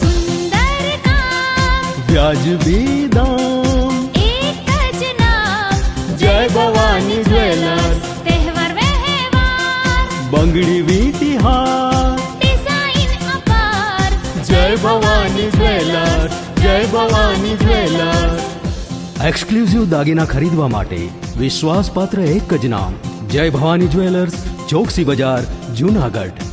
सुंदर काम વ્યાજબી દામ, एक જ नाम જય ભવાની જ્વેલર્સ. तहेवार व्यवहार બંગડી વીટી હાર, डिजाइन अपार જય ભવાની જ્વેલર્સ. જય ભવાની જ્વેલર્સ. એક્સક્લુઝિવ દાગીના ખરીદવા માટે વિશ્વાસપાત્ર એક જ નામ, જય ભવાની જ્વેલર્સ, ચોકસી બજાર, જૂનાગઢ.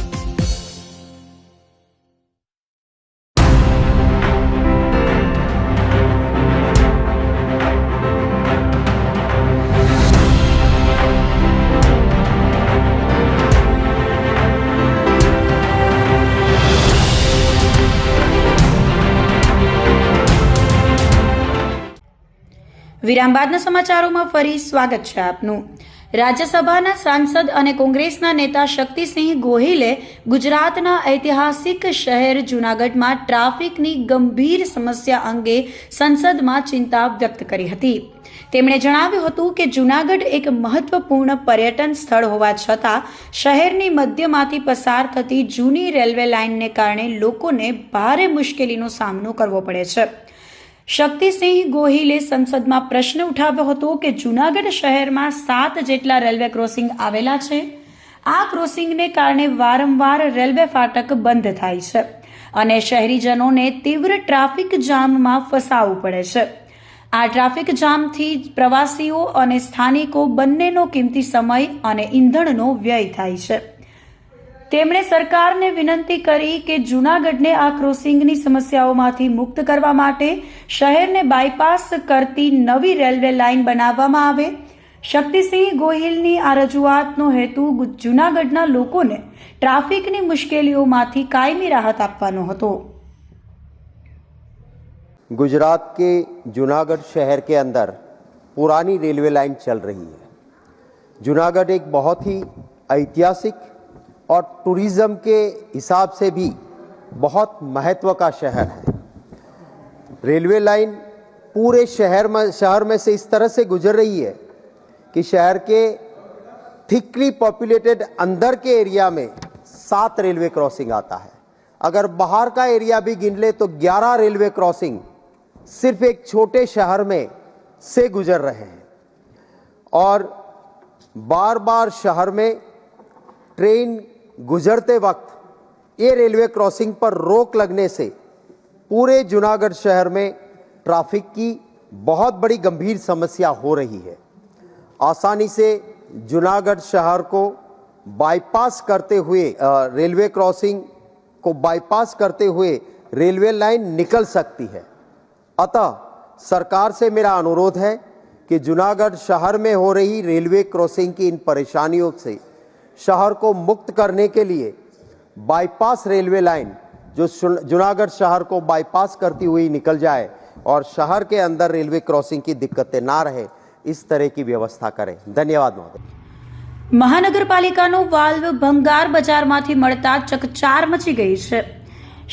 વિરામ બાદના સમાચારોમાં ફરી સ્વાગત છે આપનું. રાજ્યસભાના સાંસદ અને કોંગ્રેસના નેતા શક્તિસિંહ ગોહિલે ગુજરાતના ઐતિહાસિક શહેર જૂનાગઢમાં ટ્રાફિકની ગંભીર સમસ્યા અંગે સંસદમાં ચિંતા વ્યક્ત કરી હતી. તેમણે જણાવ્યું હતું કે જૂનાગઢ એક મહત્વપૂર્ણ પર્યટન સ્થળ હોવા છતાં શહેરની મધ્યમાંથી પસાર થતી જૂની રેલવે લાઇનને કારણે લોકોને ભારે મુશ્કેલીનો સામનો કરવો પડે છે. શક્તિસિંહ ગોહિલે સંસદમાં પ્રશ્ન ઉઠાવ્યો હતો કે જૂનાગઢ શહેરમાં 7 જેટલા રેલવે ક્રોસિંગ આવેલા છે. આ ક્રોસિંગને કારણે વારંવાર રેલવે ફાટક બંધ થાય છે અને શહેરીજનોને તીવ્ર ટ્રાફિક જામમાં ફસાવવું પડે છે. આ ટ્રાફિક જામથી પ્રવાસીઓ અને સ્થાનિકો બંનેનો કિંમતી સમય અને ઈંધણનો વ્યય થાય છે. તેમણે સરકારને વિનંતી કરી કે જૂનાગઢને આ ક્રોસિંગની સમસ્યાઓમાંથી મુક્ત કરવા માટે શહેરને બાયપાસ કરતી નવી રેલવે લાઇન બનાવવામાં આવે. શક્તિસિંહ ગોહિલની આ રજૂઆતનો હેતુ જૂનાગઢના લોકોને ટ્રાફિકની મુશ્કેલીઓમાંથી કાયમી રાહત આપવાનો હતો. गुजरात के जूनागढ़ शहर के अंदर पुरानी रेलवे लाइन चल रही है. जूनागढ़ एक बहुत ही ऐतिहासिक और टूरिज्म के हिसाब से भी बहुत महत्व का शहर है. रेलवे लाइन पूरे शहर में से इस तरह से गुजर रही है कि शहर के थिकली पॉपुलेटेड अंदर के एरिया में 7 रेलवे क्रॉसिंग आता है. अगर बाहर का एरिया भी गिन ले तो 11 रेलवे क्रॉसिंग सिर्फ एक छोटे शहर में से गुजर रहे हैं और बार बार शहर में ट्रेन गुजरते वक्त ये रेलवे क्रॉसिंग पर रोक लगने से पूरे जूनागढ़ शहर में ट्रैफिक की बहुत बड़ी गंभीर समस्या हो रही है. आसानी से जूनागढ़ शहर को बाईपास करते हुए रेलवे क्रॉसिंग को बाईपास करते हुए रेलवे लाइन निकल सकती है. अतः सरकार से मेरा अनुरोध है कि जूनागढ़ शहर में हो रही रेलवे क्रॉसिंग की इन परेशानियों से शहर को मुक्त करने के लिए बाईपास रेलवे लाइन जो जूनागढ़ शहर को बाईपास करती हुई निकल जाए और शहर के अंदर रेलवे क्रॉसिंग की दिक्कतें ना रहे, इस तरह की व्यवस्था करें. धन्यवाद महोदय. મહાનગરપાલિકાનો વાલ્વ ભંગાર બજારમાંથી મળતા ચકચાર મચી ગઈ છે.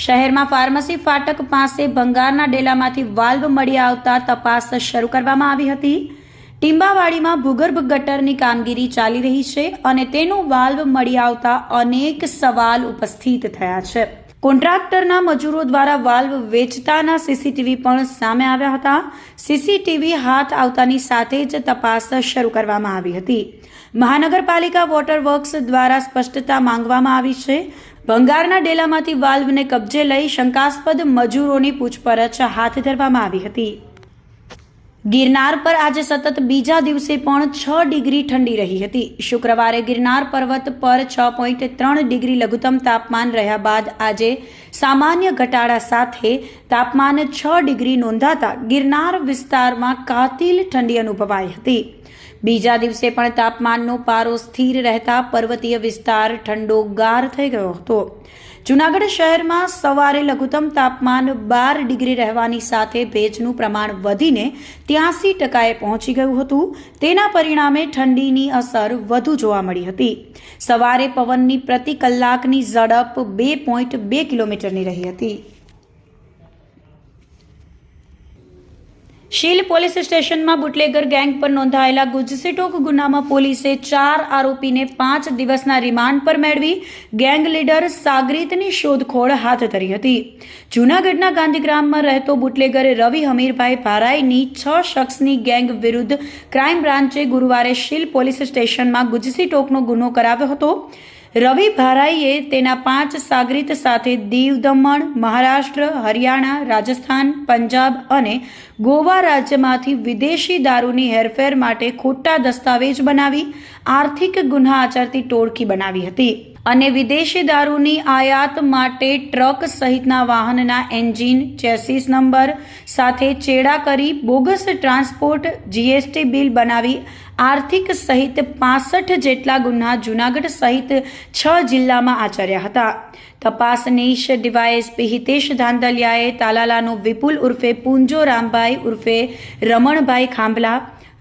શહેરમાં ફાર્મસી ફાટક પાસે ભંગારના ડેલામાંથી વાલ્વ મળી આવતા તપાસ શરૂ કરવામાં આવી હતી. ટીંબાવાડીમાં ભૂગર્ભ ગટરની કામગીરી ચાલી રહી છે અને તેનો વાલ્વ મળી આવતા અનેક સવાલ ઉપસ્થિત થયા છે. કોન્ટ્રાક્ટરના મજૂરો દ્વારા વાલ્વ વેચતાના સીસીટીવી પણ સામે આવ્યા હતા. સીસીટીવી હાથ આવતાની સાથે જ તપાસ શરૂ કરવામાં આવી હતી. મહાનગરપાલિકા વોટર વર્ક્સ દ્વારા સ્પષ્ટતા માંગવામાં આવી છે. ભંગારના ડેલામાંથી વાલ્વને કબજે લઈ શંકાસ્પદ મજૂરોની પૂછપરછ હાથ ધરવામાં આવી હતી. ગિરનાર પર આજે સતત બીજા દિવસે પણ 6 ડિગ્રી ઠંડી રહી હતી. શુક્રવારે ગિરનાર પર્વત પર 6.3 ડિગ્રી લઘુત્તમ તાપમાન રહ્યા બાદ આજે સામાન્ય ઘટાડા સાથે તાપમાન 6 ડિગ્રી નોંધાતા ગિરનાર વિસ્તારમાં કાતિલ ઠંડી અનુભવાઈ હતી. બીજા દિવસે પણ તાપમાનનો પારો સ્થિર રહેતા પર્વતીય વિસ્તાર ઠંડોગાર થઈ ગયો હતો. જૂનાગઢ શહેરમાં સવારે લઘુત્તમ તાપમાન 12 ડિગ્રી રહેવાની સાથે ભેજનું પ્રમાણ વધીને 83% પહોંચી ગયું હતું. તેના પરિણામે ઠંડીની અસર વધુ જોવા મળી હતી. સવારે પવનની પ્રતિ કલાકની ઝડપ 2.2 કિલોમીટરની રહી હતી. શીલ પોલીસ સ્ટેશનમાં બુટલેગર ગેંગ પર નોંધાયેલા ગુજસીટોક ગુનામાં પોલીસે 4 આરોપીને 5 દિવસના રિમાન્ડ પર મેળવી ગેંગ લીડર સાગરીતની શોધખોળ હાથ ધરી હતી. જૂનાગઢના ગાંધીગ્રામમાં રહેતો બુટલેગર રવિ હમીરભાઈ ભારાઈની 6 શખ્સની ગેંગ વિરુદ્ધ ક્રાઇમ બ્રાન્ચે ગુરુવારે શીલ પોલીસ સ્ટેશનમાં ગુજસીટોકનો ગુનો કરાવ્યો હતો. રવિ ભારાઈએ તેના 5 સાગરીત સાથે દીવ, દમણ, મહારાષ્ટ્ર, હરિયાણા, રાજસ્થાન, પંજાબ અને ગોવા રાજ્યમાંથી વિદેશી દારૂની હેરફેર માટે ખોટા દસ્તાવેજ બનાવી આર્થિક ગુના આચરતી ટોળકી બનાવી હતી અને વિદેશી દારૂની આયાત માટે ટ્રક સહિતના વાહનના એન્જિન, ચેસિસ નંબર સાથે ચેડા કરી બોગસ ટ્રાન્સપોર્ટ, જીએસટી બિલ બનાવી આર્થિક સહિત 65 જેટલા ગુના જૂનાગઢ સહિત 6 જિલ્લામાં આચર્યા હતા. તપાસનીશ ડીવાયએસપી હિતેશ ધાંધલિયાએ તાલાલાનો વિપુલ ઉર્ફે પૂંજો રામભાઈ ઉર્ફે રમણભાઈ ખાંભલા,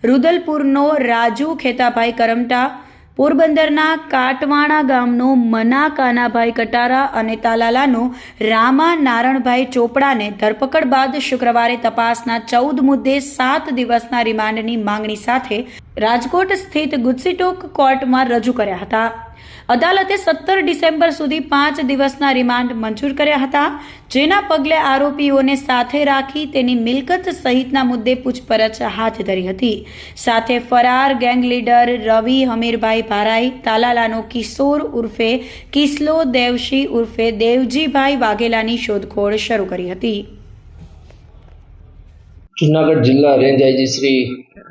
રુદલપુરનો રાજુ ખેતાભાઈ કરમટા, પોરબંદરના કાટવાણા ગામનો મના કાનાભાઈ કટારા અને તાલાલાનો રામા નારણભાઈ ચોપડાને ધરપકડ બાદ શુક્રવારે તપાસના 14 મુદ્દે 7 દિવસના રિમાન્ડની માંગણી સાથે રાજકોટ સ્થિત ગુજસીટોક કોર્ટમાં રજૂ કર્યા હતા. અદાલતે 17 ડિસેમ્બર સુધી 5 દિવસના રિમાન્ડ મંજૂર કર્યા હતા, જેના પગલે આરોપીઓને સાથે રાખી તેની મિલકત સહિતના મુદ્દે પૂછપરછ હાથ ધરી હતી. સાથે ફરાર ગેંગ લીડર રવિ હમીરભાઈ ભારાઈ, તાલાલાનો કિશોર ઉર્ફે કિસલો દેવશી ઉર્ફે દેવજીભાઈ વાઘેલાની શોધખોળ શરૂ કરી હતી. જૂનાગઢ જિલ્લા રેન્જ આઈજી શ્રી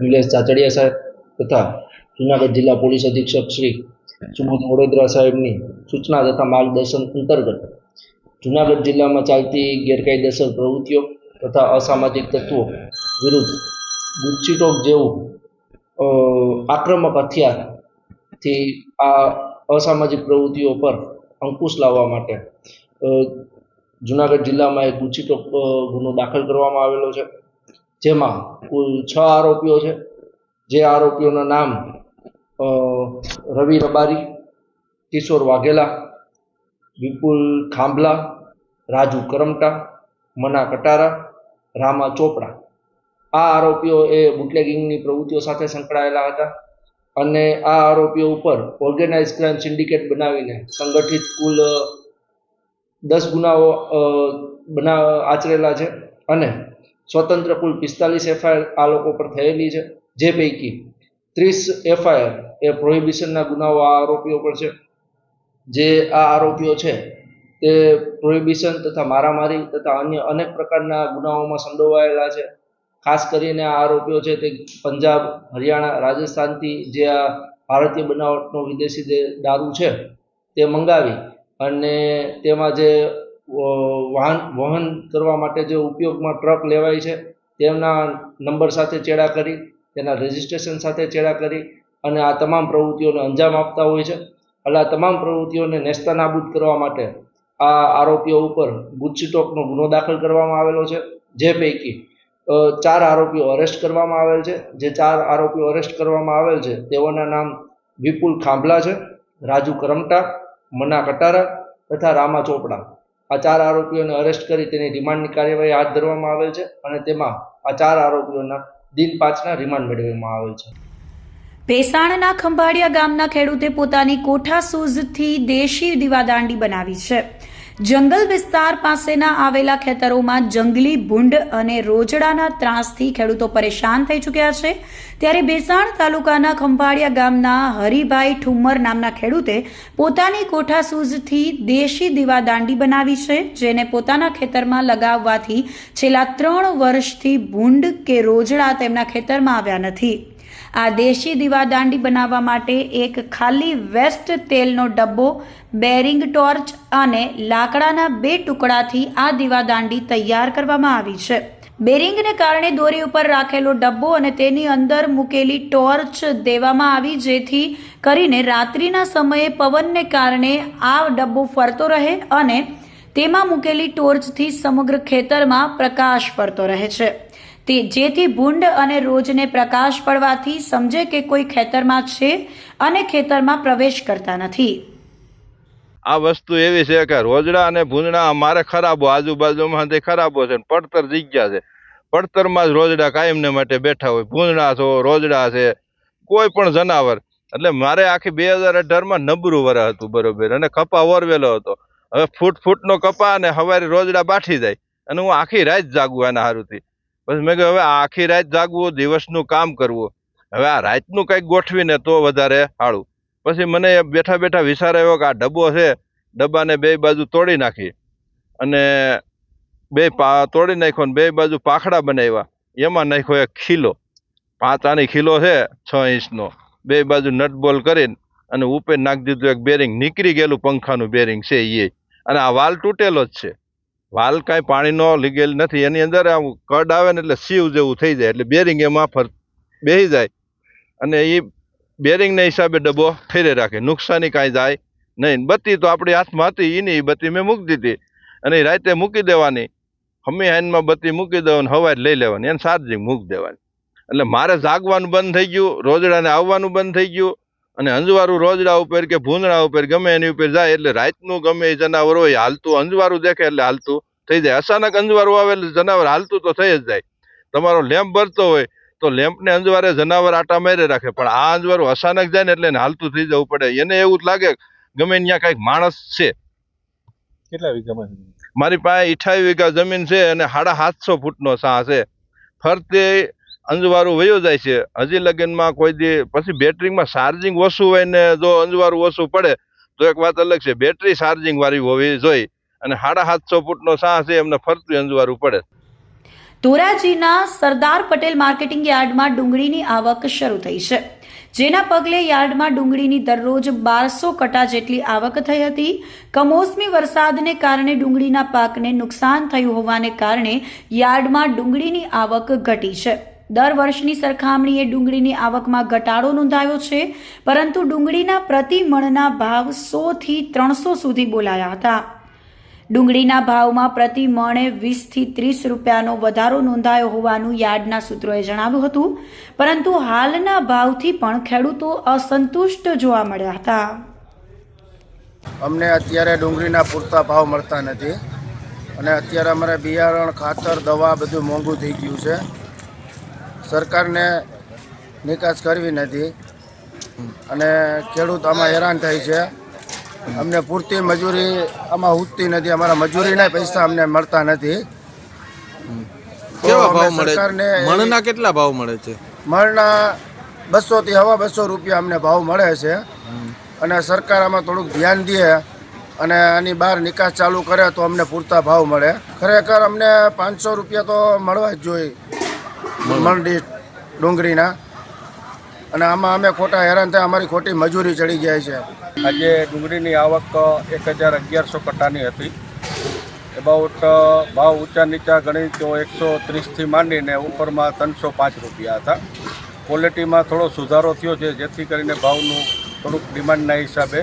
નિલેશ ચાચડિયા સાહેબ તથા જૂનાગઢ જિલ્લા પોલીસ અધિક્ષક શ્રી સુમોદ વડોદરા સાહેબની સૂચના તથા માર્ગદર્શન અંતર્ગત જૂનાગઢ જિલ્લામાં ચાલતી ગેરકાયદેસર પ્રવૃત્તિઓ તથા અસામાજિક તત્વો વિરુદ્ધ ગુજસીટોક જેવું આક્રમક હથિયારથી આ અસામાજિક પ્રવૃત્તિઓ પર અંકુશ લાવવા માટે જૂનાગઢ જિલ્લામાં એક ગુજસીટોક ગુનો દાખલ કરવામાં આવેલો છે, જેમાં કુલ 6 આરોપીઓ છે. જે આરોપીઓના નામ રવિ રબારી, કિશોર વાઘેલા, વિપુલ ખાંભલા, રાજુ કરમટા, મના કટારા, રામા ચોપડા. આ આરોપીઓ એ બુટલેગિંગની પ્રવૃત્તિઓ સાથે સંકળાયેલા હતા અને આ આરોપીઓ ઉપર ઓર્ગેનાઇઝ ક્રાઇમ સિન્ડિકેટ બનાવીને સંગઠિત કુલ 10 ગુનાઓ આચરેલા છે અને સ્વતંત્ર કુલ 45 એફઆઈઆર આ લોકો પર થયેલી છે, જે પૈકી 30 એફઆઈઆર એ પ્રોહિબિશનના ગુનાઓ આ આરોપીઓ પર છે. જે આ આરોપીઓ છે તે પ્રોહિબિશન તથા મારામારી તથા અન્ય અનેક પ્રકારના ગુનાઓમાં સંડોવાયેલા છે. ખાસ કરીને આ આરોપીઓ છે તે પંજાબ, હરિયાણા, રાજસ્થાનથી જે આ ભારતીય બનાવટનો વિદેશી દારૂ છે તે મંગાવી અને તેમાં જે વહન કરવા માટે જે ઉપયોગમાં ટ્રક લેવાય છે તેમના નંબર સાથે ચેડા કરી, તેના રજિસ્ટ્રેશન સાથે ચેડા કરી અને આ તમામ પ્રવૃત્તિઓને અંજામ આપતા હોય છે. એટલે આ તમામ પ્રવૃત્તિઓને નેસ્તનાબૂદ કરવા માટે આ આરોપીઓ ઉપર ગુજસીટોકનો ગુનો દાખલ કરવામાં આવેલો છે, જે પૈકી 4 આરોપીઓ અરેસ્ટ કરવામાં આવેલ છે. જે 4 આરોપીઓ અરેસ્ટ કરવામાં આવેલ છે તેઓના નામ વિપુલ ખાંભલા છે, રાજુ કરમટા, મના કટારા તથા રામા ચોપડા. આ 4 આરોપીઓને અરેસ્ટ કરી તેની રિમાન્ડની કાર્યવાહી હાથ ધરવામાં આવેલ છે અને તેમાં આ 4 આરોપીઓના દિન 5ના રિમાન્ડ મેળવવામાં આવેલ છે. ભેસાણના ખંભાળિયા ગામના ખેડૂતે પોતાની કોઠાસૂઝથી દેશી દીવાદાંડી બનાવી છે. જંગલ વિસ્તાર પાસેના આવેલા ખેતરોમાં જંગલી ભૂંડ અને રોજડાના ત્રાસથી ખેડૂતો પરેશાન થઈ ચૂક્યા છે. ત્યારે ભેસાણ તાલુકાના ખંભાળિયા ગામના હરિભાઈ ઠુમ્મર નામના ખેડૂતે પોતાની કોઠાસૂઝથી દેશી દીવાદાંડી બનાવી છે, જેને પોતાના ખેતરમાં લગાવવાથી છેલ્લા 3 વર્ષથી ભૂંડ કે રોજડા તેમના ખેતરમાં આવ્યા નથી. આ દેશી દીવાદાંડી બનાવવા માટે એક ખાલી વેસ્ટ તેલનો ડબ્બો, બેરિંગ ટોર્ચ અને લાકડાના 2 ટુકડાથી આ દીવાદાંડી તૈયાર કરવામાં આવી છે. બેરિંગને કારણે દોરી ઉપર રાખેલો ડબ્બો અને તેની અંદર મૂકેલી ટોર્ચ દેવામાં આવી, જેથી કરીને રાત્રિના સમયે પવનને કારણે આ ડબ્બો ફરતો રહે અને તેમાં મૂકેલી ટોર્ચથી સમગ્ર ખેતરમાં પ્રકાશ ફરતો રહે છે, જેથી ભૂંડ અને રોજને પ્રકાશ પડવાથી સમજે કે કોઈ ખેતરમાં છે અને ખેતરમાં પ્રવેશ કરતા નથી. આ વસ્તુ એવી છે કે રોજડા અને ભૂંદડા અમારે ખરાબો આજુબાજુમાં ખરાબો છે, પડતર જગ્યા છે, પડતરમાં જ રોજડા કાયમને માટે બેઠા હોય, ભૂંદડા છો રોજડા છે કોઈ પણ જનાવર. એટલે મારે આખી 2018માં નબળું વરસ હતું બરોબર, અને કપા ઓરવેલો હતો. હવે ફૂટનો કપા અને હવારે રોજડા બાઠી જાય અને હું આખી રાત જાગું એના હારુંથી. પછી મેં કહ્યું હવે આખી રાત જાગવું, દિવસનું કામ કરવું, હવે આ રાતનું કંઈક ગોઠવીને તો વધારે સારું. પછી મને બેઠા બેઠા વિચાર આવ્યો કે આ ડબ્બો છે, ડબ્બાને બે બાજુ તોડી નાખી અને તોડી નાખ્યો ને બે બાજુ પાખડા બનાવ્યા, એમાં નાખ્યો એક ખીલો, 5 આની ખીલો છે 6 ઇંચનો, બે બાજુ નટબોલ કરીને અને ઉપર નાખી દીધું એક બેરિંગ, નીકળી ગયેલું પંખાનું બેરિંગ છે એ, અને આ વાલ તૂટેલો જ છે, વાલ કાંઈ પાણીનો લીગેલ નથી, એની અંદર આમ કડ આવે ને એટલે સીવ જેવું થઈ જાય, એટલે બેરિંગ એમાં બેસી જાય અને એ બેરિંગના હિસાબે ડબ્બો ફેરે રાખે, નુકસાની કાંઈ જાય નહીં. બત્તી તો આપણી હાથમાં હતી, એની બત્તી મેં મૂકી દીધી અને એ રાતે મૂકી દેવાની, હમી હાઈનમાં બત્તી મૂકી દેવાની, હવારે લઈ લેવાની, એને ચાર્જિંગ મૂકી દેવાની. એટલે મારે જાગવાનું બંધ થઈ ગયું, રોજડાને આવવાનું બંધ થઈ ગયું, અને અંજવારું રોજડા ઉપર કે ભૂંદડા ઉપર ગમે એની ઉપર જાય એટલે રાતનું ગમે એ જનાવર હોય હાલતું, અંજવારું દેખે એટલે હાલતું થઈ જાય. અચાનક અંજવારું આવે એટલે જનાવર હાલતું તો થઈ જ જાય. તમારો લેમ્પ બળતો હોય તો લેમ્પને અંજવારે જનાવર આટા મારી રાખે, પણ આ અંજવારું અચાનક જાય ને એટલે એને હાલતું થઈ જવું પડે. એને એવું જ લાગે ગમે ત્યાં કઈક માણસ છે. કેટલા વીઘામાં? મારી પાસે 28 વીઘા જમીન છે અને 750 ફૂટનો સાહ છે. ફરતે અંજવારું વયો જાય છે. હજી લગનમાં કોઈ દી પછી બેટરીમાં ચાર્જિંગ ઓછું હોય ને જો અંજવારું ઓછું પડે તો એક વાત અલગ છે, બેટરી ચાર્જિંગ વાળી હોવી જોઈએ, અને 750 ફૂટનો સાહ છે, એમને ફરતું અંજવારું પડે. ધોરાજીના સરદાર પટેલ માર્કેટિંગ યાર્ડમાં ડુંગળીની આવક શરૂ થઈ છે, જેના પગલે યાર્ડમાં ડુંગળીની દરરોજ 1200 કટા જેટલી આવક થઈ હતી. કમોસમી વરસાદને કારણે ડુંગળીના પાકને નુકસાન થયું હોવાને કારણે યાર્ડમાં ડુંગળીની આવક ઘટી છે. દર વર્ષની સરખામણીએ ડુંગળીની આવકમાં ઘટાડો નોંધાયો છે, પરંતુ ડુંગળીના પ્રતિ મણના ભાવ 100 થી 300 સુધી બોલાયા હતા. ડુંગળીના ભાવમાં પ્રતિ મણે 20 થી 30 રૂપિયાનો વધારો નોંધાયો હોવાનું યાર્ડના સૂત્રોએ જણાવ્યું હતું, પરંતુ હાલના ભાવથી પણ ખેડૂતો અસંતુષ્ટ જોવા મળ્યા હતા. અમને અત્યારે ડુંગળીના પૂરતા ભાવ મળતા નથી અને અત્યારે અમારે બિયારણ, ખાતર, દવા બધું મોંઘું થઈ ગયું છે. સરકારને નિકાસ કરવી નથી અને ખેડૂત આમાં હેરાન થાય છે. અમને પૂરતી મજૂરી આમાં ઉઠતી નથી, અમારા મજૂરીના પૈસા અમને મળતા નથી. કેવા ભાવ મળે? મણના કેટલા ભાવ મળે છે? મણના 200 થી 250 રૂપિયા અમને ભાવ મળે છે, અને સરકાર આમાં થોડુંક ધ્યાન દે અને આની બહાર નિકાસ ચાલુ કરે તો અમને પૂરતા ભાવ મળે. ખરેખર અમને 500 રૂપિયા તો મળવા જ જોઈએ મણ દીઠ ડુંગળીના, અને આમાં અમે ખોટા હેરાન થાય, અમારી ખોટી મજૂરી ચડી જાય છે. આજે ડુંગળીની આવક 1100 કટ્ટાની હતી. એબાઉટ ભાવ ઊંચા નીચા ગણી તો 130થી માંડીને ઉપરમાં 305 રૂપિયા હતા. ક્વોલિટીમાં થોડો સુધારો થયો છે, જેથી કરીને ભાવનું થોડુંક ડિમાન્ડના હિસાબે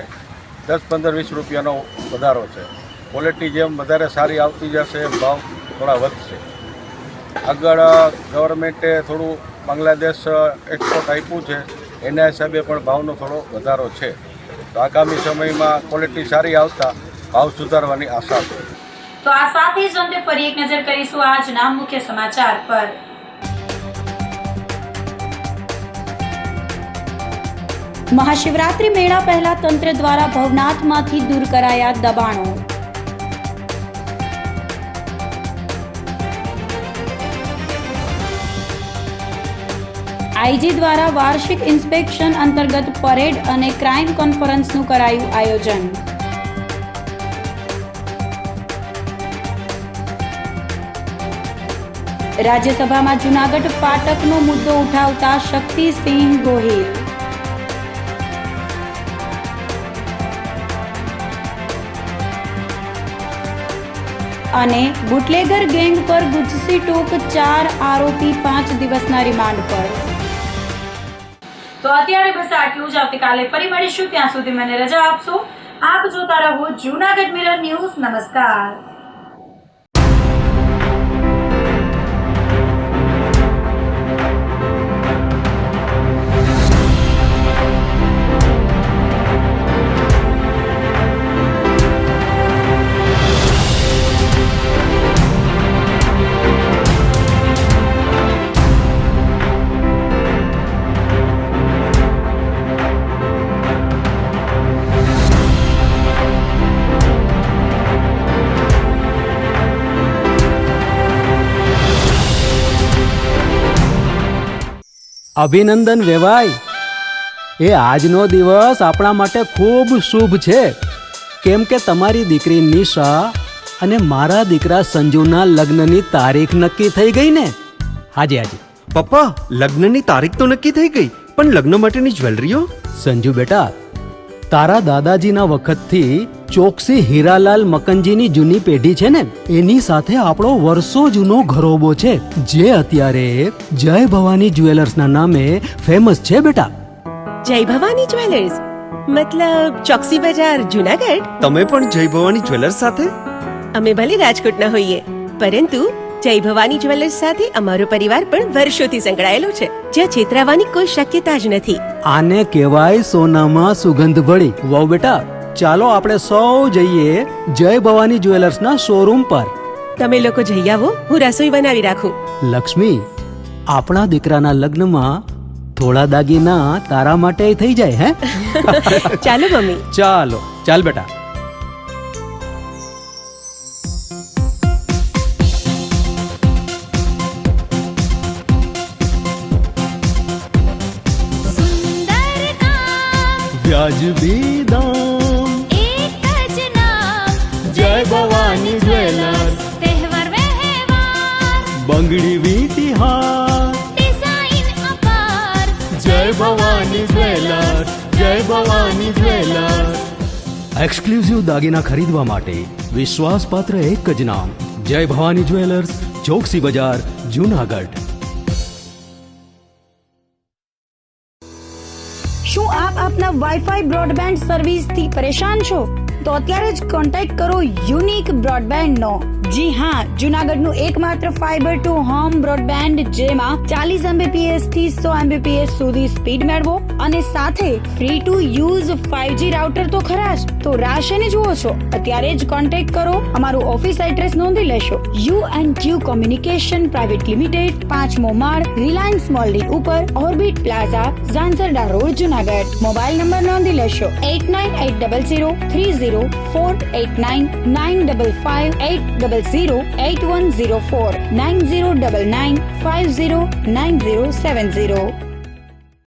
10-15-20 રૂપિયાનો વધારો છે. ક્વોલિટી જેમ વધારે સારી આવતી જશે એમ ભાવ થોડા વધશે. આગળ ગવર્મેન્ટે થોડું બાંગ્લાદેશ એક્સપોર્ટ આપ્યું છે, એના હિસાબે પણ ભાવનો થોડો વધારો છે. તો આગામી સમયમાં ક્વોલિટી સારી આવતા ભાવ સુધારવાની આશા છે. તો આ સાથે જ અંતે ફરી એક નજર કરીશું આજના મુખ્ય સમાચાર પર. મહાશિવરાત્રી મેળા પહેલા તંત્ર દ્વારા ભવનાથમાંથી દૂર કરાયા દબાણો. આઈજી દ્વારા વાર્ષિક ઇન્સ્પેક્શન અંતર્ગત પરેડ અને ક્રાઇમ કોન્ફરન્સનું કરાયું આયોજન. રાજ્યસભામાં જૂનાગઢ ફાટકનો મુદ્દો ઉઠાવતા શક્તિસિંહ ગોહિલ. અને બુટલેગર ગેંગ પર ગુજસી ટોક 4 આરોપી 5 દિવસના રિમાન્ડ પર. તો અત્યારે બસ આટલું જ. આવતીકાલે ફરી મળીશું. ત્યાં સુધી મને રજા આપશો. આપ જોતા રહો જૂનાગઢ મિરર ન્યૂઝ. નમસ્કાર. અભિનંદન વેવાઈ. એ આજનો દિવસ આપણા માટે ખૂબ શુભ છે, કેમ કે તમારી દીકરી નિશા અને મારા દીકરા સંજુના લગ્નની તારીખ નક્કી થઈ ગઈ ને. હાજી. પપ્પા, લગ્નની તારીખ તો નક્કી થઈ ગઈ, પણ લગ્ન માટેની જ્વેલરીઓ? સંજુ બેટા, તારા દાદાજીના વખતથી ચોકસી હીરાલાલ મકનજીની જૂની પેઢી છે ને, એની સાથે આપણો વર્ષો જૂનો ઘરોબો છે, જે અત્યારે જય ભવાની જ્વેલર્સના નામે ફેમસ છે બેટા. જય ભવાની જ્વેલર્સ મતલબ ચોકસી બજાર, જુનાગઢ? તમે પણ જય ભવાની જ્વેલર્સ સાથે? અમે ભલે રાજકોટના હોઈએ, પરંતુ જય ભવાની જ્વેલર્સ સાથે અમારો પરિવાર પણ વર્ષોથી સંકળાયેલો છે, જ્યાં છેતરાવાની કોઈ શક્યતા જ નથી. આને કહેવાય સોનામાં સુગંધ ભળી. વાવ બેટા, ચાલો આપણે સૌ જઈએ જય ભવાની જ્વેલર્સના શોરૂમ પર. તમે લોકો જઈ આવો, હું રસોઈ બનાવી રાખું. લક્ષ્મી, આપણા દીકરાના લગ્નમાં થોડા દાગીના તારા માટે થઈ જાય. હે ચાલો મમ્મી. ચાલ બેટા. વ્યાજબી દામ, એક જ નામ, જય ભવાની જ્વેલર્સ. તહેવાર વ્યવહાર, બંગડી વીટી હાર, ડિઝાઇન અપાર, જય ભવાની જ્વેલર્સ. જય ભવાની જ્વેલર્સ. એક્સક્લુઝિવ દાગીના ખરીદવા માટે વિશ્વાસપાત્ર એક જ નામ, જય ભવાની જ્વેલર્સ, ચોકસી બજાર, જૂનાગઢ. શું આપ આપના વાઈફાઈ બ્રોડબેન્ડ સર્વિસથી પરેશાન છો? તો અત્યારે જ કોન્ટેક્ટ કરો યુનિક બ્રોડબેન્ડનો. જી હા, જૂનાગઢનું એકમાત્ર ફાઈબર ટુ હોમ બ્રોડબેન્ડ, જેમાં 40 Mbps થી 100 Mbps સુધી સ્પીડ મેળવો અને સાથે free to use 5G router તો ખરા જ. તો રાહ શેની જુઓ છો? અત્યારે જ કોન્ટેક્ટ કરો. અમારું ઓફિસ એડ્રેસ નોંધી લેશો. U&Q કોમ્યુનિકેશન પ્રાઇવેટ લિમિટેડ, 5મો માળ, રિલાયન્સ મોલની ઉપર, orbit plaza, Zanzarda road, Junagadh. Mobile number નોંધી લેશો 8980304899558508008104 9099509070.